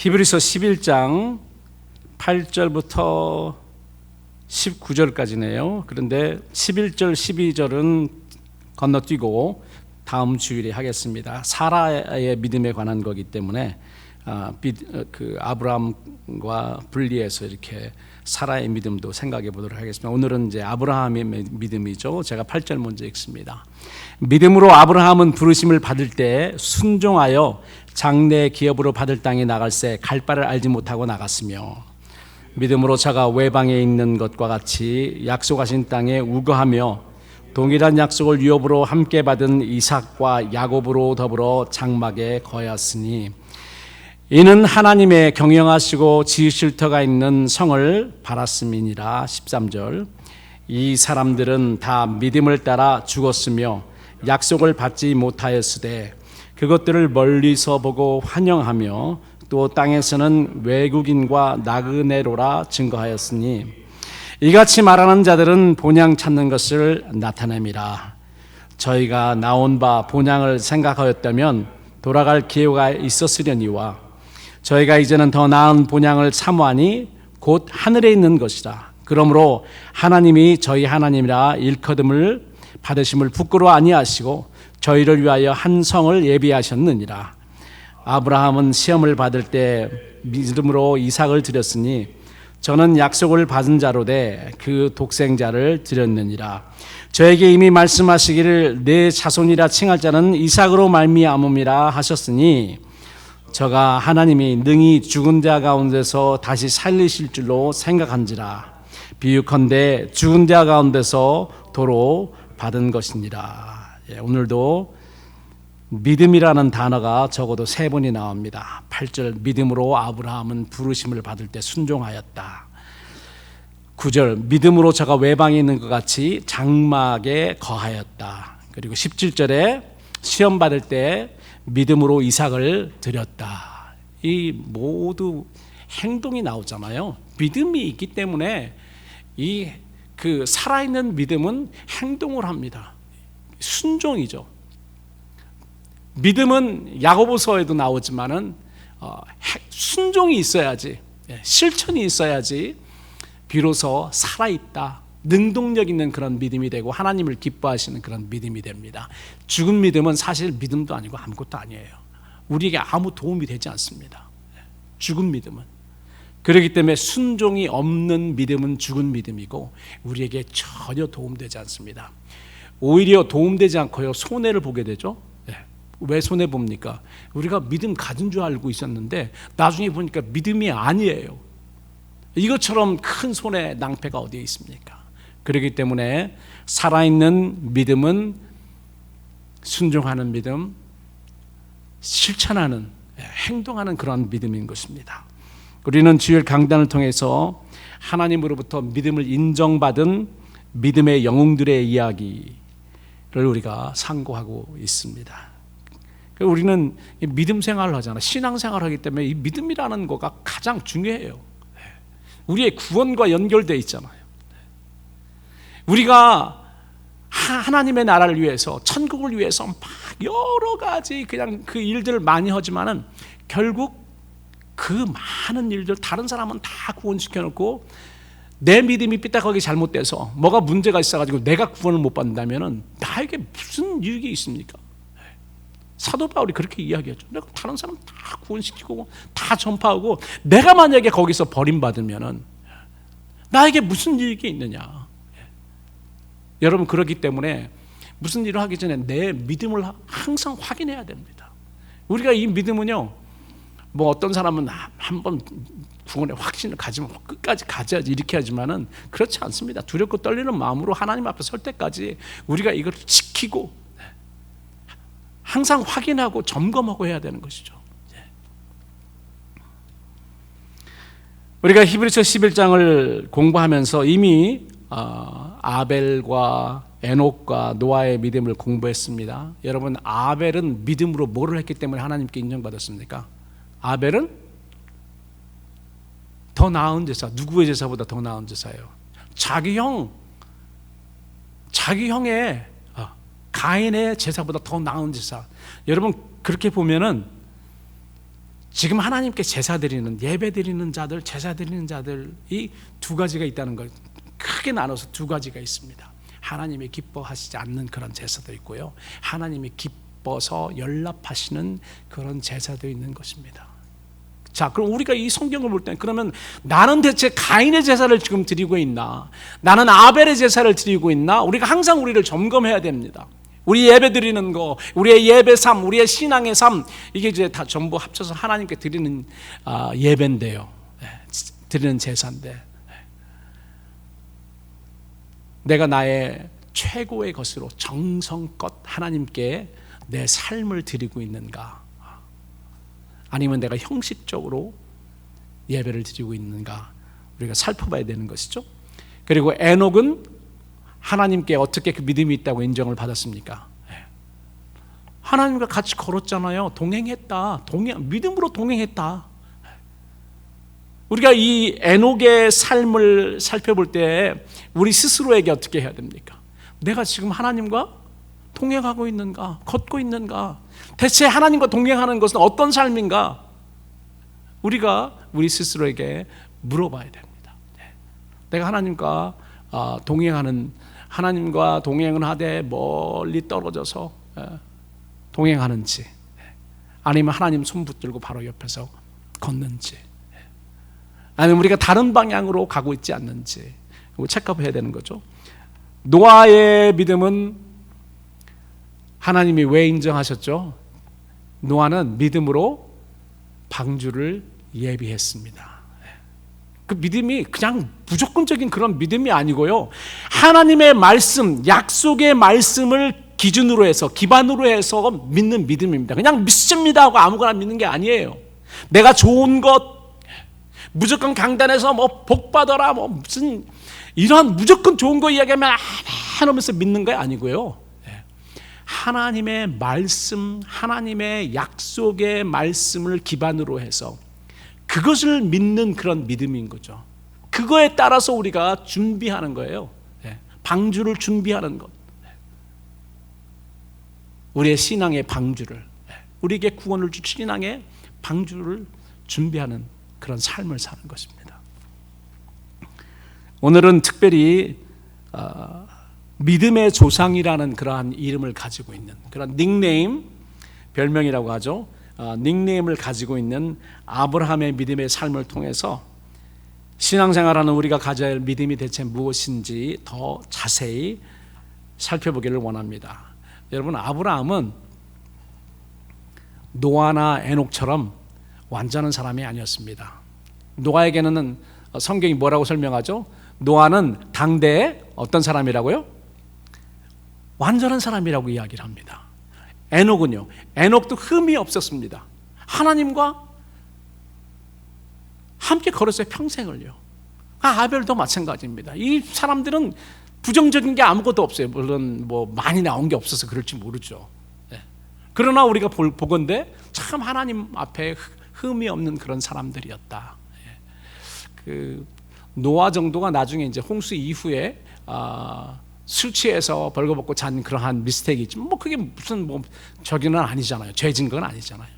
히브리서 11장 8절부터 19절까지네요. 그런데 11절, 12절은 건너뛰고 다음 주일에 하겠습니다. 사라의 믿음에 관한 거기 때문에 아브라함과 분리해서 이렇게 사라의 믿음도 생각해 보도록 하겠습니다. 오늘은 이제 아브라함의 믿음이죠. 제가 8절 먼저 읽습니다. 믿음으로 아브라함은 부르심을 받을 때 순종하여 장래 기업으로 받을 땅에 나갈새 갈 바를 알지 못하고 나갔으며, 믿음으로 자가 외방에 있는 것과 같이 약속하신 땅에 우거하며 동일한 약속을 유업으로 함께 받은 이삭과 야곱으로 더불어 장막에 거하였으니, 이는 하나님의 경영하시고 지으실 터가 있는 성을 바랐음이니라. 13절. 이 사람들은 다 믿음을 따라 죽었으며 약속을 받지 못하였으되 그것들을 멀리서 보고 환영하며 또 땅에서는 외국인과 나그네로라 증거하였으니, 이같이 말하는 자들은 본향 찾는 것을 나타냅니다. 저희가 나온 바 본향을 생각하였다면 돌아갈 기회가 있었으려니와 저희가 이제는 더 나은 본향을 사모하니 곧 하늘에 있는 것이라. 그러므로 하나님이 저희 하나님이라 일컬음을 받으심을 부끄러워 아니하시고 저희를 위하여 한 성을 예비하셨느니라. 아브라함은 시험을 받을 때 믿음으로 이삭을 드렸으니 저는 약속을 받은 자로되 그 독생자를 드렸느니라. 저에게 이미 말씀하시기를 내 자손이라 칭할 자는 이삭으로 말미암음이라 하셨으니, 저가 하나님이 능히 죽은 자 가운데서 다시 살리실 줄로 생각한지라. 비유컨대 죽은 자 가운데서 도로 받은 것이니라. 오늘도 믿음이라는 단어가 적어도 3번이 나옵니다. 8절, 믿음으로 아브라함은 부르심을 받을 때 순종하였다. 9절, 믿음으로 저가 외방에 있는 것 같이 장막에 거하였다. 그리고 17절에 시험 받을 때 믿음으로 이삭을 드렸다. 이 모두 행동이 나오잖아요. 믿음이 있기 때문에 그 살아있는 믿음은 행동을 합니다. 순종이죠. 믿음은 야고보서에도 나오지만은 순종이 있어야지, 실천이 있어야지 비로소 살아있다, 능동력 있는 그런 믿음이 되고 하나님을 기뻐하시는 그런 믿음이 됩니다. 죽은 믿음은 사실 믿음도 아니고 아무것도 아니에요. 우리에게 아무 도움이 되지 않습니다. 죽은 믿음은. 그렇기 때문에 순종이 없는 믿음은 죽은 믿음이고 우리에게 전혀 도움되지 않습니다. 오히려 도움되지 않고요, 손해를 보게 되죠. 왜 손해 봅니까? 우리가 믿음 가진 줄 알고 있었는데 나중에 보니까 믿음이 아니에요. 이것처럼 큰 손해, 낭패가 어디에 있습니까? 그렇기 때문에 살아있는 믿음은 순종하는 믿음, 실천하는, 행동하는 그런 믿음인 것입니다. 우리는 주일 강단을 통해서 하나님으로부터 믿음을 인정받은 믿음의 영웅들의 이야기를 우리가 상고하고 있습니다. 우리는 믿음 생활을 하잖아요. 신앙 생활을 하기 때문에 이 믿음이라는 거가 가장 중요해요. 우리의 구원과 연결되어 있잖아요. 우리가 하나님의 나라를 위해서, 천국을 위해서 막 여러 가지 그냥 그 일들을 많이 하지만은 결국 그 많은 일들 다른 사람은 다 구원시켜놓고 내 믿음이 삐딱하게 잘못돼서 뭐가 문제가 있어가지고 내가 구원을 못 받는다면은 나에게 무슨 유익이 있습니까? 사도 바울이 그렇게 이야기하죠. 내가 다른 사람 다 구원시키고 다 전파하고 내가 만약에 거기서 버림받으면은 나에게 무슨 유익이 있느냐. 여러분, 그렇기 때문에 무슨 일을 하기 전에 내 믿음을 항상 확인해야 됩니다. 우리가 이 믿음은요, 뭐 어떤 사람은 한번 구원의 확신을 가지면 끝까지 가져야지 이렇게 하지만은 그렇지 않습니다. 두렵고 떨리는 마음으로 하나님 앞에 설 때까지 우리가 이걸 지키고 항상 확인하고 점검하고 해야 되는 것이죠. 우리가 히브리서 11장을 공부하면서 이미 아벨과 에녹과 노아의 믿음을 공부했습니다. 여러분, 아벨은 믿음으로 뭐를 했기 때문에 하나님께 인정받았습니까? 아벨은 더 나은 제사, 누구의 제사보다 더 나은 제사예요. 자기 형의 가인의 제사보다 더 나은 제사. 여러분, 그렇게 보면은 지금 하나님께 제사 드리는, 예배 드리는 자들, 제사 드리는 자들이 두 가지가 있다는 걸 크게 나눠서 두 가지가 있습니다. 하나님이 기뻐하시지 않는 그런 제사도 있고요, 하나님이 기뻐서 연락하시는 그런 제사도 있는 것입니다. 자, 그럼 우리가 이 성경을 볼 때 그러면 나는 대체 가인의 제사를 지금 드리고 있나, 나는 아벨의 제사를 드리고 있나, 우리가 항상 우리를 점검해야 됩니다. 우리 예배 드리는 거, 우리의 예배 삶, 우리의 신앙의 삶, 이게 이제 다 전부 합쳐서 하나님께 드리는 예배인데요, 드리는 제사인데, 내가 나의 최고의 것으로 정성껏 하나님께 내 삶을 드리고 있는가, 아니면 내가 형식적으로 예배를 드리고 있는가, 우리가 살펴봐야 되는 것이죠. 그리고 에녹은 하나님께 어떻게 그 믿음이 있다고 인정을 받았습니까? 하나님과 같이 걸었잖아요. 동행했다. 믿음으로 동행했다. 우리가 이 에녹의 삶을 살펴볼 때 우리 스스로에게 어떻게 해야 됩니까? 내가 지금 하나님과 동행하고 있는가? 걷고 있는가? 대체 하나님과 동행하는 것은 어떤 삶인가? 우리가 우리 스스로에게 물어봐야 됩니다. 내가 하나님과 동행을 하되 멀리 떨어져서 동행하는지, 아니면 하나님 손 붙들고 바로 옆에서 걷는지, 아니면 우리가 다른 방향으로 가고 있지 않는지 체크해야 되는 거죠. 노아의 믿음은 하나님이 왜 인정하셨죠? 노아는 믿음으로 방주를 예비했습니다. 그 믿음이 그냥 무조건적인 그런 믿음이 아니고요, 하나님의 말씀, 약속의 말씀을 기준으로 해서, 기반으로 해서 믿는 믿음입니다. 그냥 믿습니다 하고 아무거나 믿는 게 아니에요. 내가 좋은 것, 무조건 강단에서 뭐 복 받아라, 뭐 무슨 이런 무조건 좋은 거 이야기하면 아멘 하면서 믿는 게 아니고요, 하나님의 말씀, 하나님의 약속의 말씀을 기반으로 해서 그것을 믿는 그런 믿음인 거죠. 그거에 따라서 우리가 준비하는 거예요. 방주를 준비하는 것, 우리의 신앙의 방주를, 우리에게 구원을 줄 신앙의 방주를 준비하는 그런 삶을 사는 것입니다. 오늘은 특별히 믿음의 조상이라는 그러한 이름을 가지고 있는, 그런 닉네임, 별명이라고 하죠, 닉네임을 가지고 있는 아브라함의 믿음의 삶을 통해서 신앙생활하는 우리가 가져야 할 믿음이 대체 무엇인지 더 자세히 살펴보기를 원합니다. 여러분, 아브라함은 노아나 에녹처럼 완전한 사람이 아니었습니다. 노아에게는 성경이 뭐라고 설명하죠? 노아는 당대에 어떤 사람이라고요? 완전한 사람이라고 이야기를 합니다. 에녹은요, 에녹도 흠이 없었습니다. 하나님과 함께 걸었어요, 평생을요. 아벨도 마찬가지입니다. 이 사람들은 부정적인 게 아무것도 없어요. 물론 뭐 많이 나온 게 없어서 그럴지 모르죠. 그러나 우리가 보건대 참 하나님 앞에 흠이 없는 그런 사람들이었다. 그 노아 정도가 나중에 이제 홍수 이후에 술 취해서 벌거벗고 잔 그러한 미스테이크 있지만 뭐 그게 무슨 뭐 저기는 아니잖아요. 죄진 건 아니잖아요.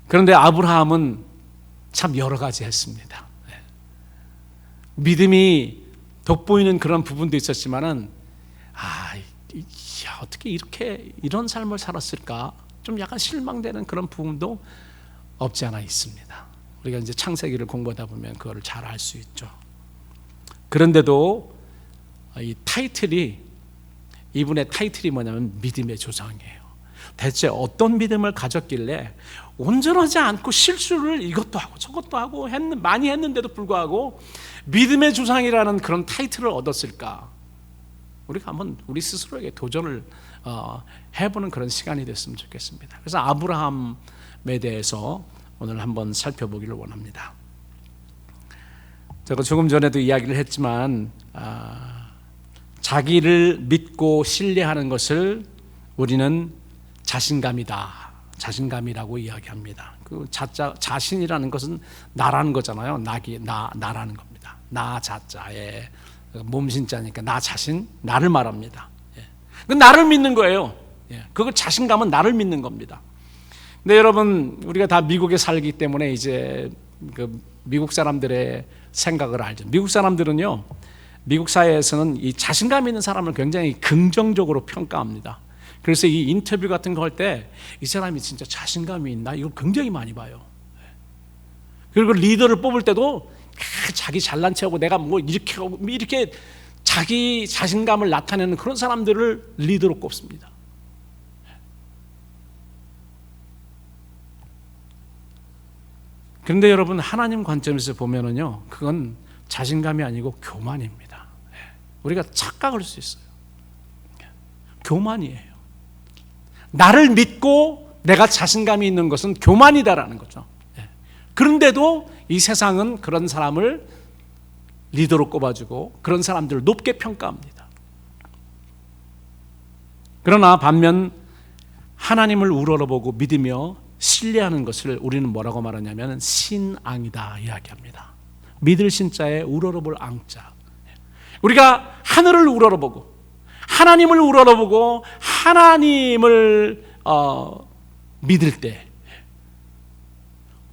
그런데 아브라함은 참 여러 가지 했습니다. 믿음이 돋보이는 그런 부분도 있었지만은 어떻게 이런 삶을 살았을까? 좀 약간 실망되는 그런 부분도 없지 않아 있습니다. 우리가 이제 창세기를 공부하다 보면 그거를 잘 알 수 있죠. 그런데도 이분의 타이틀이 뭐냐면 믿음의 조상이에요. 대체 어떤 믿음을 가졌길래 온전하지 않고 실수를 이것도 하고 저것도 하고 많이 했는데도 불구하고 믿음의 조상이라는 그런 타이틀을 얻었을까? 우리가 한번 우리 스스로에게 도전을 해보는 그런 시간이 됐으면 좋겠습니다. 그래서 아브라함에 대해서 오늘 한번 살펴보기를 원합니다. 제가 조금 전에도 이야기를 했지만 자기를 믿고 신뢰하는 것을 우리는 자신감이라고 이야기합니다. 그 자신이라는 것은 나라는 거잖아요. 나라는 겁니다. 나 몸신자니까 나 자신, 나를 말합니다. 나를 믿는 거예요. 그걸 자신감은 나를 믿는 겁니다. 근데 여러분, 우리가 다 미국에 살기 때문에 이제 그 미국 사람들의 생각을 알죠. 미국 사람들은요, 미국 사회에서는 이 자신감 있는 사람을 굉장히 긍정적으로 평가합니다. 그래서 이 인터뷰 같은 거 할 때 이 사람이 진짜 자신감이 있나, 이걸 굉장히 많이 봐요. 그리고 리더를 뽑을 때도 자기 잘난 체하고 내가 뭐 이렇게 자기 자신감을 나타내는 그런 사람들을 리더로 꼽습니다. 그런데 여러분, 하나님 관점에서 보면은요, 그건 자신감이 아니고 교만입니다. 우리가 착각할 수 있어요. 교만이에요. 나를 믿고 내가 자신감이 있는 것은 교만이다라는 거죠. 그런데도 이 세상은 그런 사람을 리더로 꼽아주고 그런 사람들을 높게 평가합니다. 그러나 반면 하나님을 우러러보고 믿으며 신뢰하는 것을 우리는 뭐라고 말하냐면 신앙이다 이야기합니다. 믿을 신자에 우러러볼 앙자. 우리가 하늘을 우러러보고 하나님을 우러러보고 하나님을 믿을 때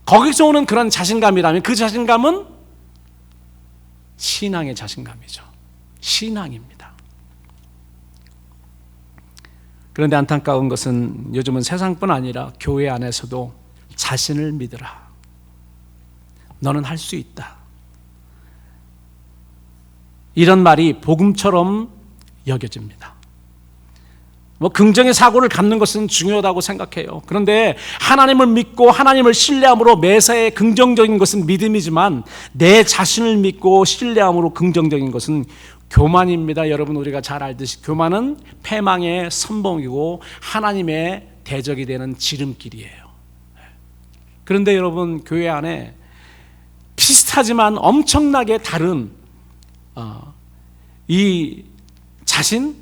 거기서 오는 그런 자신감이라면 그 자신감은 신앙의 자신감이죠. 신앙입니다. 그런데 안타까운 것은 요즘은 세상뿐 아니라 교회 안에서도 자신을 믿으라. 너는 할 수 있다. 이런 말이 복음처럼 여겨집니다. 뭐 긍정의 사고를 갖는 것은 중요하다고 생각해요. 그런데 하나님을 믿고 하나님을 신뢰함으로 매사에 긍정적인 것은 믿음이지만 내 자신을 믿고 신뢰함으로 긍정적인 것은 교만입니다. 여러분, 우리가 잘 알듯이 교만은 패망의 선봉이고 하나님의 대적이 되는 지름길이에요. 그런데 여러분, 교회 안에 비슷하지만 엄청나게 다른 이 자신,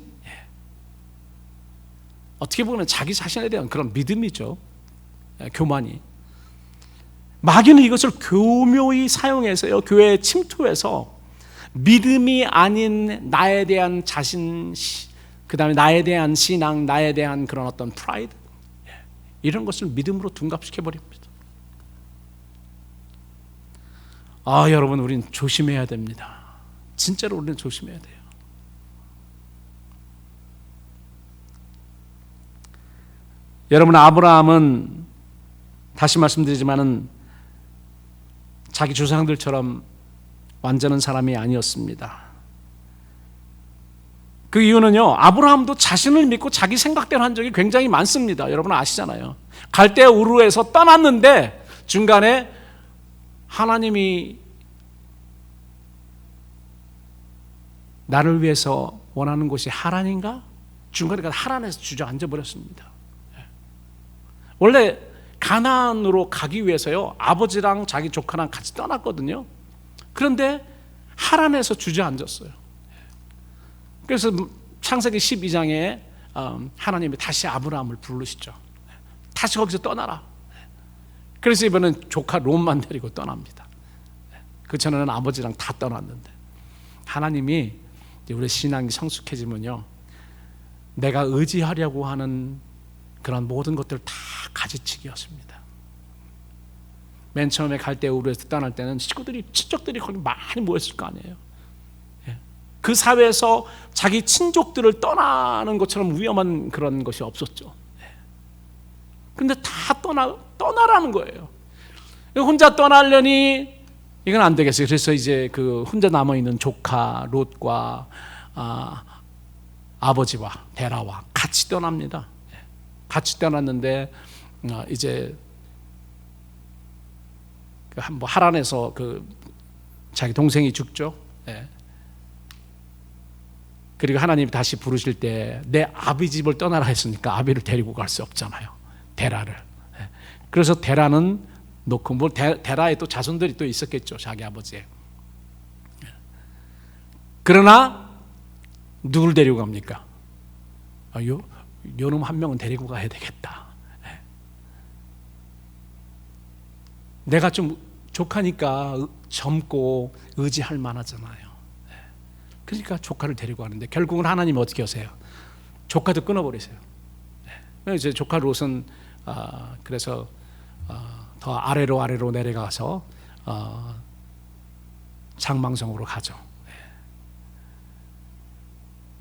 어떻게 보면 자기 자신에 대한 그런 믿음이죠. 교만이. 마귀는 이것을 교묘히 사용해서요, 교회에 침투해서 믿음이 아닌 나에 대한 자신, 그 다음에 나에 대한 신앙, 나에 대한 그런 어떤 프라이드, 이런 것을 믿음으로 둔갑시켜버립니다. 여러분, 우리는 조심해야 됩니다. 진짜로 우리는 조심해야 돼요. 여러분, 아브라함은 다시 말씀드리지만은 자기 조상들처럼 완전한 사람이 아니었습니다. 그 이유는요, 아브라함도 자신을 믿고 자기 생각대로 한 적이 굉장히 많습니다. 여러분 아시잖아요. 갈대 우르에서 떠났는데 중간에 하나님이 나를 위해서 원하는 곳이 하란인가? 중간에 하란에서 주저앉아 버렸습니다. 원래 가나안으로 가기 위해서요, 아버지랑 자기 조카랑 같이 떠났거든요. 그런데 하란에서 주저앉았어요. 그래서 창세기 12장에 하나님이 다시 아브라함을 부르시죠. 다시 거기서 떠나라. 그래서 이번엔 조카 롯만 데리고 떠납니다. 그 전에는 아버지랑 다 떠났는데 하나님이 우리 신앙이 성숙해지면요, 내가 의지하려고 하는 그런 모든 것들 다 가지치기였습니다. 맨 처음에 갈대 우르에서 떠날 때는 친족들이 거기 많이 모였을 거 아니에요. 그 사회에서 자기 친족들을 떠나는 것처럼 위험한 그런 것이 없었죠. 근데 다 떠나라는 거예요. 혼자 떠나려니 이건 안 되겠어요. 그래서 이제 그 혼자 남아 있는 조카 롯과 아버지와 데라와 같이 떠납니다. 같이 떠났는데 이제 뭐 하란에서 그 자기 동생이 죽죠. 그리고 하나님이 다시 부르실 때 내 아비 집을 떠나라 했으니까 아비를 데리고 갈 수 없잖아요. 데라를. 그래서 데라는 놓고, 뭐 데라에 또 자손들이 또 있었겠죠, 자기 아버지에. 그러나 누굴 데리고 갑니까? 요놈 한 명은 데리고 가야 되겠다. 내가 좀 조카니까 젊고 의지할 만하잖아요. 그러니까 조카를 데리고 가는데 결국은 하나님이 어떻게 하세요? 조카도 끊어버리세요. 이제 조카 롯은 그래서 더 아래로 내려가서 장망성으로 가죠.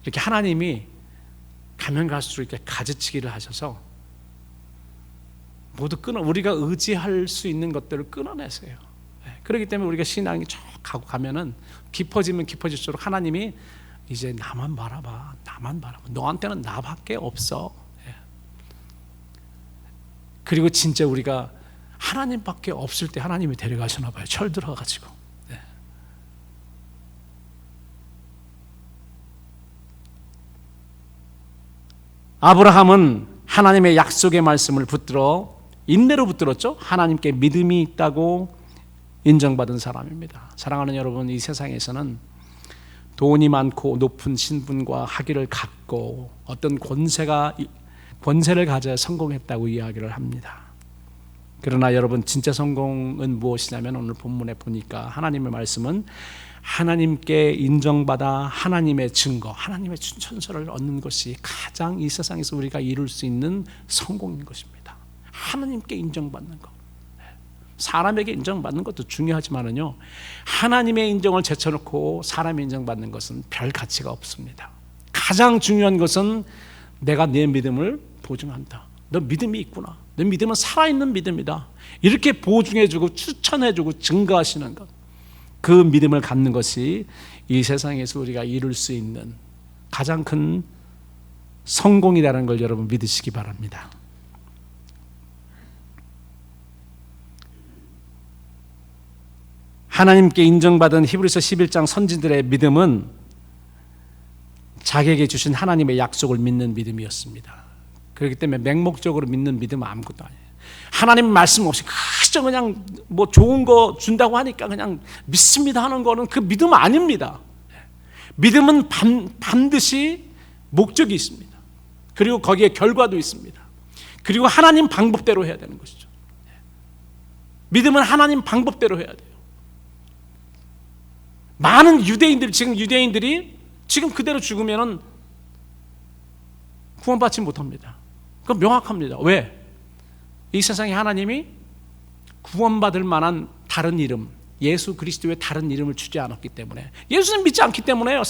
이렇게 하나님이 가면 갈수록 이렇게 가지치기를 하셔서 모두 우리가 의지할 수 있는 것들을 끊어내세요. 그렇기 때문에 우리가 신앙이 쭉 가고 가면은 깊어지면 깊어질수록 하나님이 이제 나만 바라봐. 너한테는 나밖에 없어. 그리고 진짜 우리가 하나님밖에 없을 때 하나님이 데려가시나 봐요. 철 들어가지고. 아브라함은 하나님의 약속의 말씀을 붙들어 인내로 붙들었죠. 하나님께 믿음이 있다고 인정받은 사람입니다. 사랑하는 여러분, 이 세상에서는 돈이 많고 높은 신분과 학위를 갖고 어떤 권세를 가져 성공했다고 이야기를 합니다. 그러나 여러분, 진짜 성공은 무엇이냐면 오늘 본문에 보니까 하나님의 말씀은 하나님께 인정받아 하나님의 증거, 하나님의 춘천서를 얻는 것이 가장 이 세상에서 우리가 이룰 수 있는 성공인 것입니다. 하나님께 인정받는 것. 사람에게 인정받는 것도 중요하지만은요, 하나님의 인정을 제쳐놓고 사람의 인정받는 것은 별 가치가 없습니다. 가장 중요한 것은 내가 내 믿음을 보증한다. 너 믿음이 있구나. 너 믿음은 살아있는 믿음이다. 이렇게 보증해주고 추천해주고 증거하시는 것, 그 믿음을 갖는 것이 이 세상에서 우리가 이룰 수 있는 가장 큰 성공이라는 걸 여러분 믿으시기 바랍니다. 하나님께 인정받은 히브리서 11장 선지들의 믿음은 자기에게 주신 하나님의 약속을 믿는 믿음이었습니다. 그렇기 때문에 맹목적으로 믿는 믿음은 아무것도 아니에요. 하나님 말씀 없이 그저 그냥 뭐 좋은 거 준다고 하니까 그냥 믿습니다 하는 거는 그 믿음은 아닙니다. 믿음은 반드시 목적이 있습니다. 그리고 거기에 결과도 있습니다. 그리고 하나님 방법대로 해야 되는 것이죠. 믿음은 하나님 방법대로 해야 돼요. 많은 유대인들이 지금 그대로 죽으면은 구원받지 못합니다. 그건 명확합니다. 왜? 이 세상에 하나님이 구원받을 만한 다른 이름, 예수 그리스도의 다른 이름을 주지 않았기 때문에, 예수님 믿지 않기 때문에요.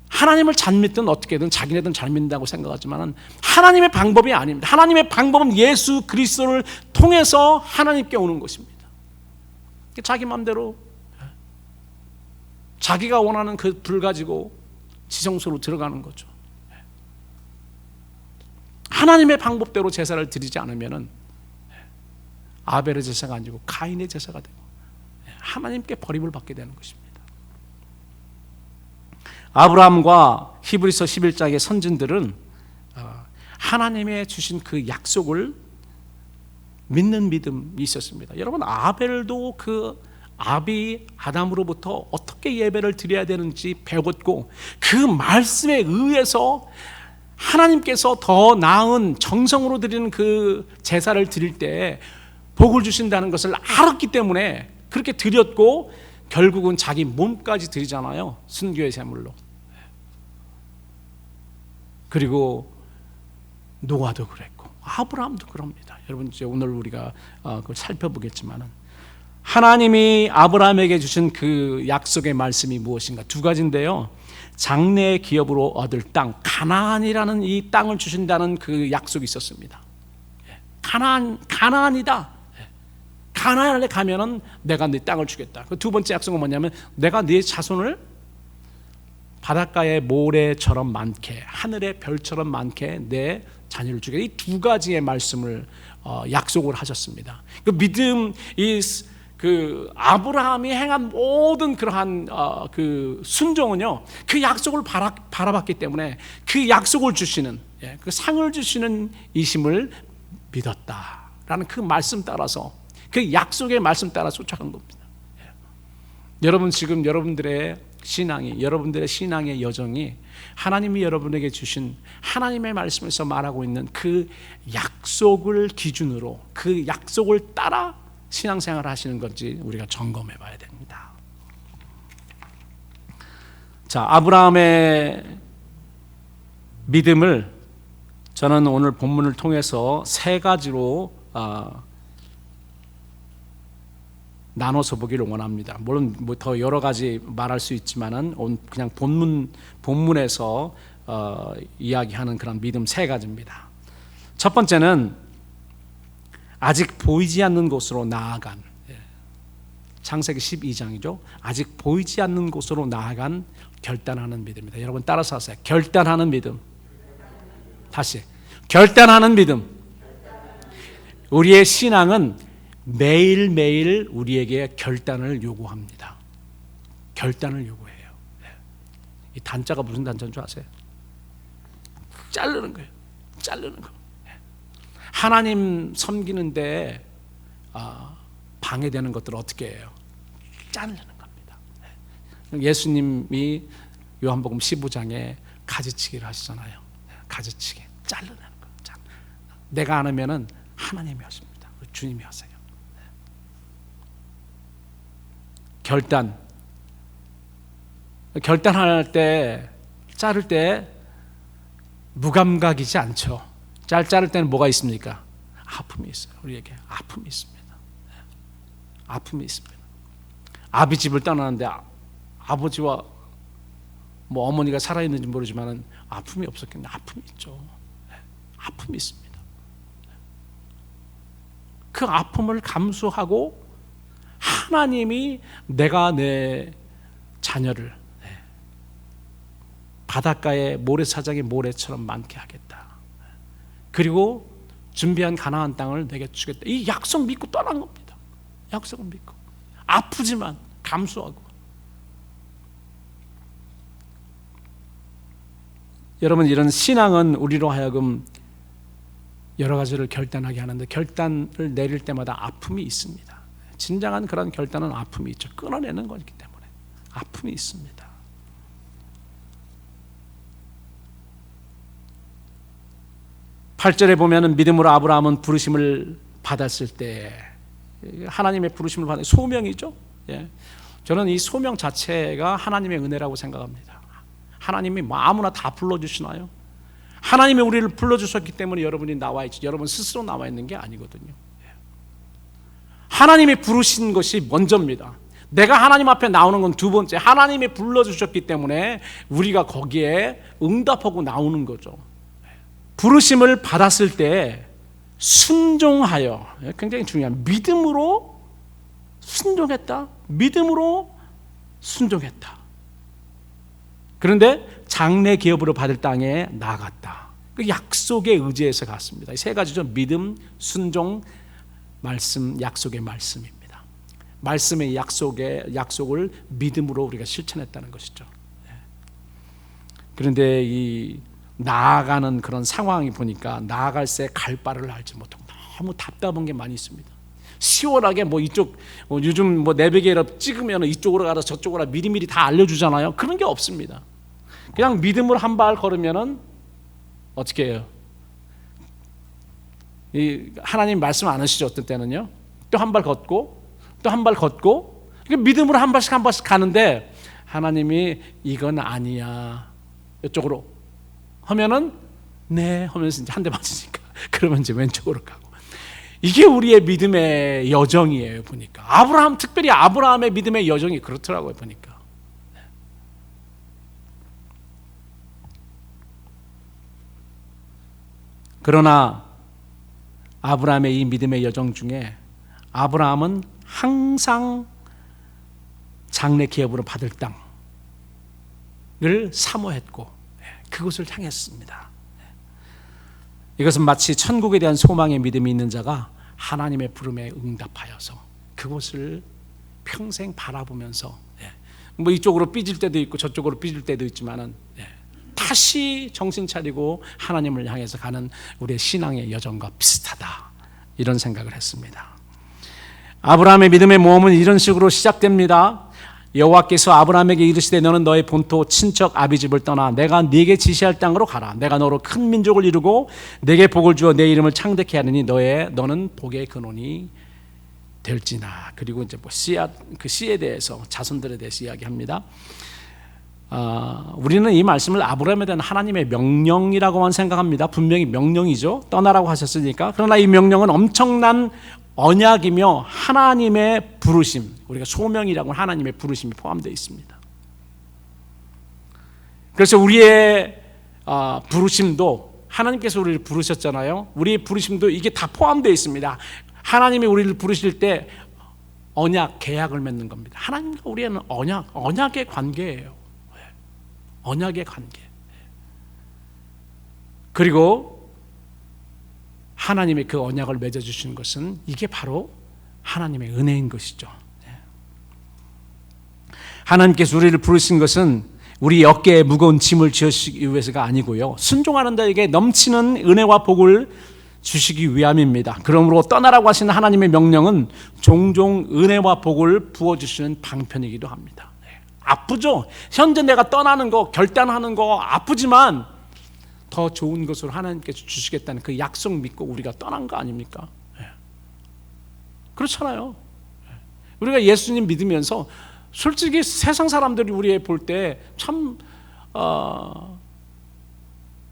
하나님을 잘 믿든 어떻게든 자기네들은 잘 믿는다고 생각하지만 하나님의 방법이 아닙니다. 하나님의 방법은 예수 그리스도를 통해서 하나님께 오는 것입니다. 자기 마음대로 자기가 원하는 그 불 가지고 지성소로 들어가는 거죠. 하나님의 방법대로 제사를 드리지 않으면은 아벨의 제사가 아니고 가인의 제사가 되고 하나님께 버림을 받게 되는 것입니다. 아브라함과 히브리서 11장의 선진들은 하나님의 주신 그 약속을 믿는 믿음이 있었습니다. 여러분, 아벨도 그 아비 아담으로부터 어떻게 예배를 드려야 되는지 배웠고 그 말씀에 의해서 하나님께서 더 나은 정성으로 드리는 그 제사를 드릴 때 복을 주신다는 것을 알았기 때문에 그렇게 드렸고 결국은 자기 몸까지 드리잖아요. 순교의 제물로. 그리고 노아도 그랬고 아브라함도 그럽니다. 여러분, 이제 오늘 우리가 그걸 살펴보겠지만은 하나님이 아브라함에게 주신 그 약속의 말씀이 무엇인가? 두 가지인데요. 장래의 기업으로 얻을 땅, 가나안이라는 이 땅을 주신다는 그 약속이 있었습니다. 가나안이다. 가나안에 가면은 내가 네 땅을 주겠다. 그 두 번째 약속은 뭐냐면 내가 네 자손을 바닷가의 모래처럼 많게, 하늘의 별처럼 많게 내 자녀를 주겠다. 이 두 가지의 말씀을 약속을 하셨습니다. 그 믿음, 그 아브라함이 행한 모든 그러한 그 순종은요, 그 약속을 바라봤기 때문에 그 약속을 주시는, 그 상을 주시는 이심을 믿었다라는 그 말씀 따라서, 그 약속의 말씀 따라 쫓아간 겁니다. 여러분, 지금 여러분들의 신앙의 여정이 하나님이 여러분에게 주신 하나님의 말씀에서 말하고 있는 그 약속을 기준으로, 그 약속을 따라 신앙생활을 하시는 건지 우리가 점검해 봐야 됩니다. 자, 아브라함의 믿음을 저는 오늘 본문을 통해서 세 가지로 나눠서 보기를 원합니다. 물론 뭐 더 여러 가지 말할 수 있지만은 그냥 본문에서 이야기하는 그런 믿음 세 가지입니다. 첫 번째는 아직 보이지 않는 곳으로 나아간, 창세기 12장이죠. 아직 보이지 않는 곳으로 나아간 결단하는 믿음입니다. 여러분 따라서 하세요. 결단하는 믿음. 다시 결단하는 믿음. 우리의 신앙은 매일매일 우리에게 결단을 요구합니다. 결단을 요구해요. 이 단자가 무슨 단자인 줄 아세요? 자르는 거예요. 자르는 거. 하나님 섬기는데 방해되는 것들을 어떻게 해요? 자르는 겁니다. 예수님이 요한복음 15장에 가지치기를 하시잖아요. 가지치기, 자르는 거. 내가 안 하면은 하나님이 하십니다. 주님이 하세요. 결단할 때, 자를 때 무감각이지 않죠. 자를 때는 뭐가 있습니까? 아픔이 있어요. 우리에게 아픔이 있습니다. 아픔이 있습니다. 아비 집을 떠나는데 아버지와 뭐 어머니가 살아있는지 모르지만 아픔이 없었겠네. 아픔이 있죠. 아픔이 있습니다. 그 아픔을 감수하고 하나님이 내가 내 자녀를 바닷가의 모래사장의 모래처럼 많게 하겠다. 그리고 준비한 가나안 땅을 내게 주겠다. 이 약속 믿고 떠난 겁니다. 약속을 믿고 아프지만 감수하고. 여러분, 이런 신앙은 우리로 하여금 여러 가지를 결단하게 하는데 결단을 내릴 때마다 아픔이 있습니다. 진정한 그런 결단은 아픔이 있죠. 끊어내는 거기 때문에 아픔이 있습니다. 팔 절에 보면은 믿음으로 아브라함은 부르심을 받았을 때, 하나님의 부르심을 받은 소명이죠. 저는 이 소명 자체가 하나님의 은혜라고 생각합니다. 하나님이 뭐 아무나 다 불러주시나요? 하나님이 우리를 불러주셨기 때문에 여러분이 나와 있지, 여러분 스스로 나와 있는 게 아니거든요. 하나님이 부르신 것이 먼저입니다. 내가 하나님 앞에 나오는 건 두 번째. 하나님이 불러주셨기 때문에 우리가 거기에 응답하고 나오는 거죠. 부르심을 받았을 때 순종하여, 굉장히 중요한, 믿음으로 순종했다. 믿음으로 순종했다. 그런데 장래 기업으로 받을 땅에 나아갔다. 그 약속의 의지에서 갔습니다. 세 가지죠. 믿음, 순종, 말씀, 약속의 말씀입니다. 말씀의 약속을 믿음으로 우리가 실천했다는 것이죠. 그런데 이 나아가는 그런 상황이 보니까 나아갈 새 갈 바를 알지 못하고 너무 답답한 게 많이 있습니다. 시원하게 뭐 이쪽 요즘 뭐 내비게이터 찍으면 이쪽으로 가라 저쪽으로 가라 미리미리 다 알려주잖아요. 그런 게 없습니다. 그냥 믿음으로 한 발 걸으면은 어떻게 해요? 이 하나님 말씀 안 하시죠? 어떤 때는요. 또 한 발 걷고 또 한 발 걷고 믿음으로 한 발씩 가는데 하나님이 이건 아니야. 이쪽으로 하면은 네 하면서 이제 한 대 맞으니까 그러면 이제 왼쪽으로 가고. 이게 우리의 믿음의 여정이에요. 보니까 특별히 아브라함의 믿음의 여정이 그렇더라고요. 보니까. 그러나 아브라함의 이 믿음의 여정 중에 아브라함은 항상 장래 기업으로 받을 땅을 사모했고 그것을 향했습니다. 이것은 마치 천국에 대한 소망의 믿음이 있는 자가 하나님의 부름에 응답하여서 그것을 평생 바라보면서 뭐 이쪽으로 삐질 때도 있고 저쪽으로 삐질 때도 있지만은 다시 정신 차리고 하나님을 향해서 가는 우리의 신앙의 여정과 비슷하다, 이런 생각을 했습니다. 아브라함의 믿음의 모험은 이런 식으로 시작됩니다. 여호와께서 아브라함에게 이르시되 너는 너의 본토 친척 아비집을 떠나 내가 네게 지시할 땅으로 가라. 내가 너로 큰 민족을 이루고 네게 복을 주어 내 이름을 창대케 하느니 너는 복의 근원이 될지나. 그리고 이제 뭐 씨앗, 그 씨에 대해서, 자손들에 대해서 이야기합니다. 우리는 이 말씀을 아브라함에 대한 하나님의 명령이라고만 생각합니다. 분명히 명령이죠. 떠나라고 하셨으니까. 그러나 이 명령은 엄청난 언약이며 하나님의 부르심, 우리가 소명이라고 하는 하나님의 부르심이 포함되어 있습니다. 그래서 우리의 부르심도 하나님께서 우리를 부르셨잖아요. 우리의 부르심도 이게 다 포함되어 있습니다. 하나님이 우리를 부르실 때 언약, 계약을 맺는 겁니다. 하나님과 우리는 언약의 관계예요. 언약의 관계. 그리고 하나님의 그 언약을 맺어주시는 것은 이게 바로 하나님의 은혜인 것이죠. 하나님께서 우리를 부르신 것은 우리 어깨에 무거운 짐을 지으시기 위해서가 아니고요, 순종하는 자에게 넘치는 은혜와 복을 주시기 위함입니다. 그러므로 떠나라고 하시는 하나님의 명령은 종종 은혜와 복을 부어주시는 방편이기도 합니다. 아프죠? 현재 내가 떠나는 거, 결단하는 거 아프지만 더 좋은 것으로 하나님께서 주시겠다는 그 약속 믿고 우리가 떠난 거 아닙니까? 그렇잖아요. 우리가 예수님 믿으면서 솔직히 세상 사람들이 우리 볼 때 참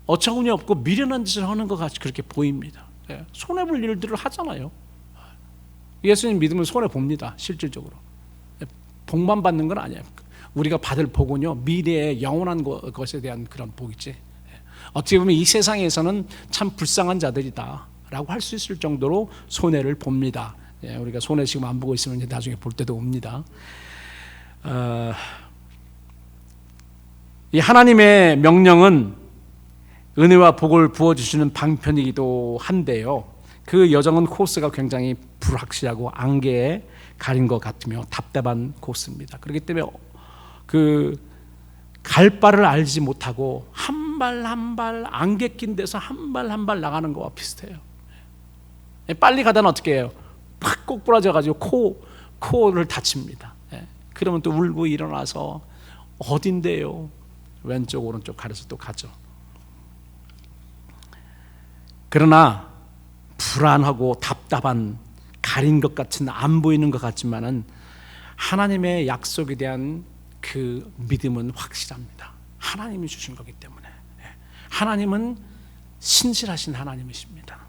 어처구니 없고 미련한 짓을 하는 것 같이 그렇게 보입니다. 손해볼 일들을 하잖아요. 예수님 믿으면 손해봅니다. 실질적으로. 복만 받는 건 아니에요. 우리가 받을 복은요, 미래의 영원한 것에 대한 그런 복이지. 어떻게 보면 이 세상에서는 참 불쌍한 자들이다 라고 할 수 있을 정도로 손해를 봅니다. 우리가 손해 지금 안 보고 있으면 나중에 볼 때도 옵니다. 이 하나님의 명령은 은혜와 복을 부어주시는 방편이기도 한데요, 그 여정은 코스가 굉장히 불확실하고 안개에 가린 것 같으며 답답한 코스입니다. 그렇기 때문에 그 갈 바를 알지 못하고 한 발 한 발 안개 낀 데서 한 발 한 발 나가는 거와 비슷해요. 빨리 가다는 어떻게 해요? 팍 꼬꾸라져 가지고 코를 다칩니다. 그러면 또 울고 일어나서 어딘데요? 왼쪽 오른쪽 가려서 또 가죠. 그러나 불안하고 답답한, 가린 것 같은, 안 보이는 것 같지만은 하나님의 약속에 대한 그 믿음은 확실합니다. 하나님이 주신 거기 때문에. 하나님은 신실하신 하나님이십니다.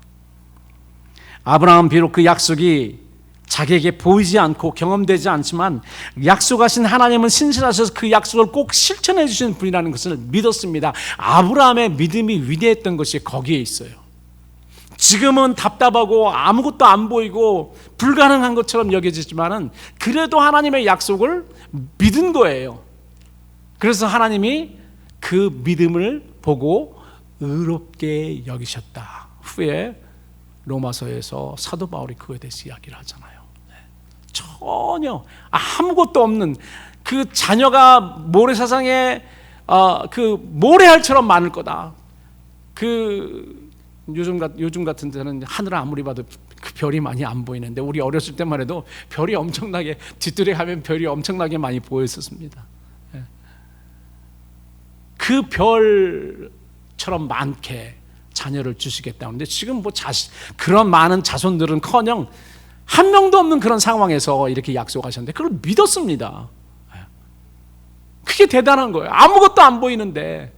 아브라함은 비록 그 약속이 자기에게 보이지 않고 경험되지 않지만 약속하신 하나님은 신실하셔서 그 약속을 꼭 실천해 주시는 분이라는 것을 믿었습니다. 아브라함의 믿음이 위대했던 것이 거기에 있어요. 지금은 답답하고 아무것도 안 보이고 불가능한 것처럼 여겨지지만은 그래도 하나님의 약속을 믿은 거예요. 그래서 하나님이 그 믿음을 보고 의롭게 여기셨다. 후에 로마서에서 사도 바울이 그거에 대해서 이야기를 하잖아요. 전혀 아무것도 없는 그 자녀가 모래사장에 그 모래알처럼 많을 거다. 그 요즘 같은 데는 하늘 아무리 봐도 그 별이 많이 안 보이는데 우리 어렸을 때만 해도 별이 엄청나게, 뒤뜰에 가면 별이 엄청나게 많이 보였었습니다. 그 별처럼 많게 자녀를 주시겠다는데 지금 뭐 그런 많은 자손들은커녕 한 명도 없는 그런 상황에서 이렇게 약속하셨는데 그걸 믿었습니다. 그게 대단한 거예요. 아무것도 안 보이는데,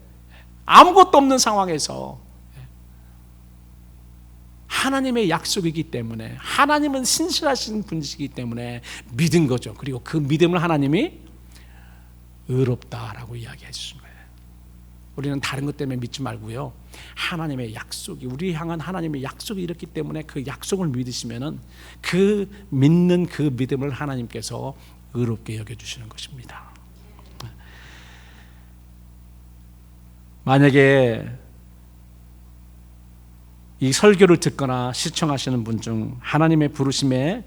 아무것도 없는 상황에서 하나님의 약속이기 때문에, 하나님은 신실하신 분이시기 때문에 믿은 거죠. 그리고 그 믿음을 하나님이 의롭다라고 이야기해 주신 거예요. 우리는 다른 것 때문에 믿지 말고요, 하나님의 약속이, 우리 향한 하나님의 약속이 이렇기 때문에 그 약속을 믿으시면은 그 믿는 그 믿음을 하나님께서 의롭게 여겨주시는 것입니다. 만약에 이 설교를 듣거나 시청하시는 분 중 하나님의 부르심에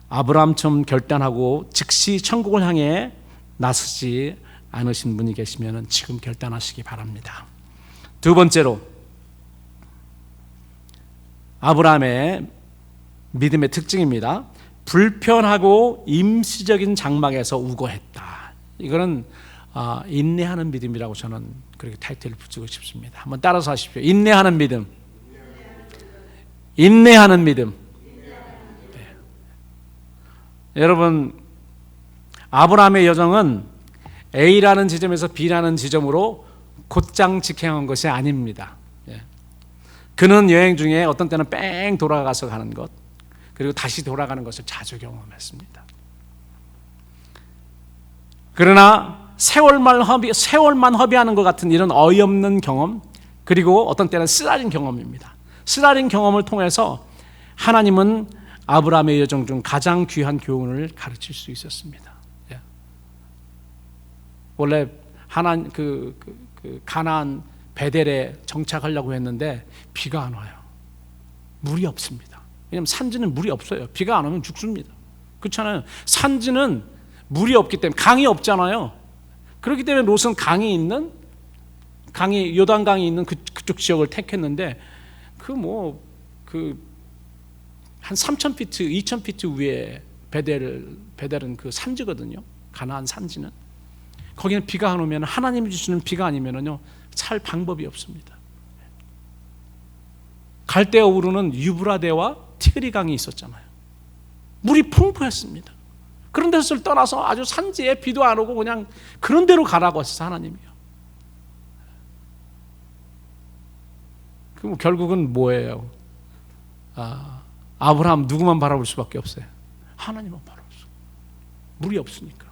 아브라함처럼 결단하고 즉시 천국을 향해 나서지 않으신 분이 계시면 지금 결단하시기 바랍니다. 두 번째로, 아브라함의 믿음의 특징입니다. 불편하고 임시적인 장막에서 우거했다. 이거는 인내하는 믿음이라고 저는 그렇게 타이틀을 붙이고 싶습니다. 한번 따라서 하십시오. 인내하는 믿음. 인내하는 믿음. 네. 여러분, 아브라함의 여정은 A라는 지점에서 B라는 지점으로 곧장 직행한 것이 아닙니다. 그는 여행 중에 어떤 때는 뺑 돌아가서 가는 것, 그리고 다시 돌아가는 것을 자주 경험했습니다. 그러나 세월만 허비하는 것 같은 이런 어이없는 경험, 그리고 어떤 때는 쓰라린 경험입니다. 쓰라린 경험을 통해서 하나님은 아브라함의 여정 중 가장 귀한 교훈을 가르칠 수 있었습니다. 원래 가나안 베델에 정착하려고 했는데 비가 안 와요. 물이 없습니다. 왜냐하면 산지는 물이 없어요. 비가 안 오면 죽습니다. 그렇잖아요. 산지는 물이 없기 때문에, 강이 없잖아요. 그렇기 때문에 롯은 요단강이 있는 그쪽 지역을 택했는데, 한 3,000피트, 2,000피트 위에 베델은 그 산지거든요. 가나안 산지는. 거기는 비가 안 오면, 하나님이 주시는 비가 아니면요 살 방법이 없습니다. 갈대아 우르는 유브라데와 티그리 강이 있었잖아요. 물이 풍부했습니다. 그런 데서를 떠나서 아주 산지에 비도 안 오고 그냥 그런 데로 가라고 하셨어요, 하나님이요. 그럼 결국은 뭐예요? 아브라함 누구만 바라볼 수밖에 없어요? 하나님만 바라볼 수. 물이 없으니까.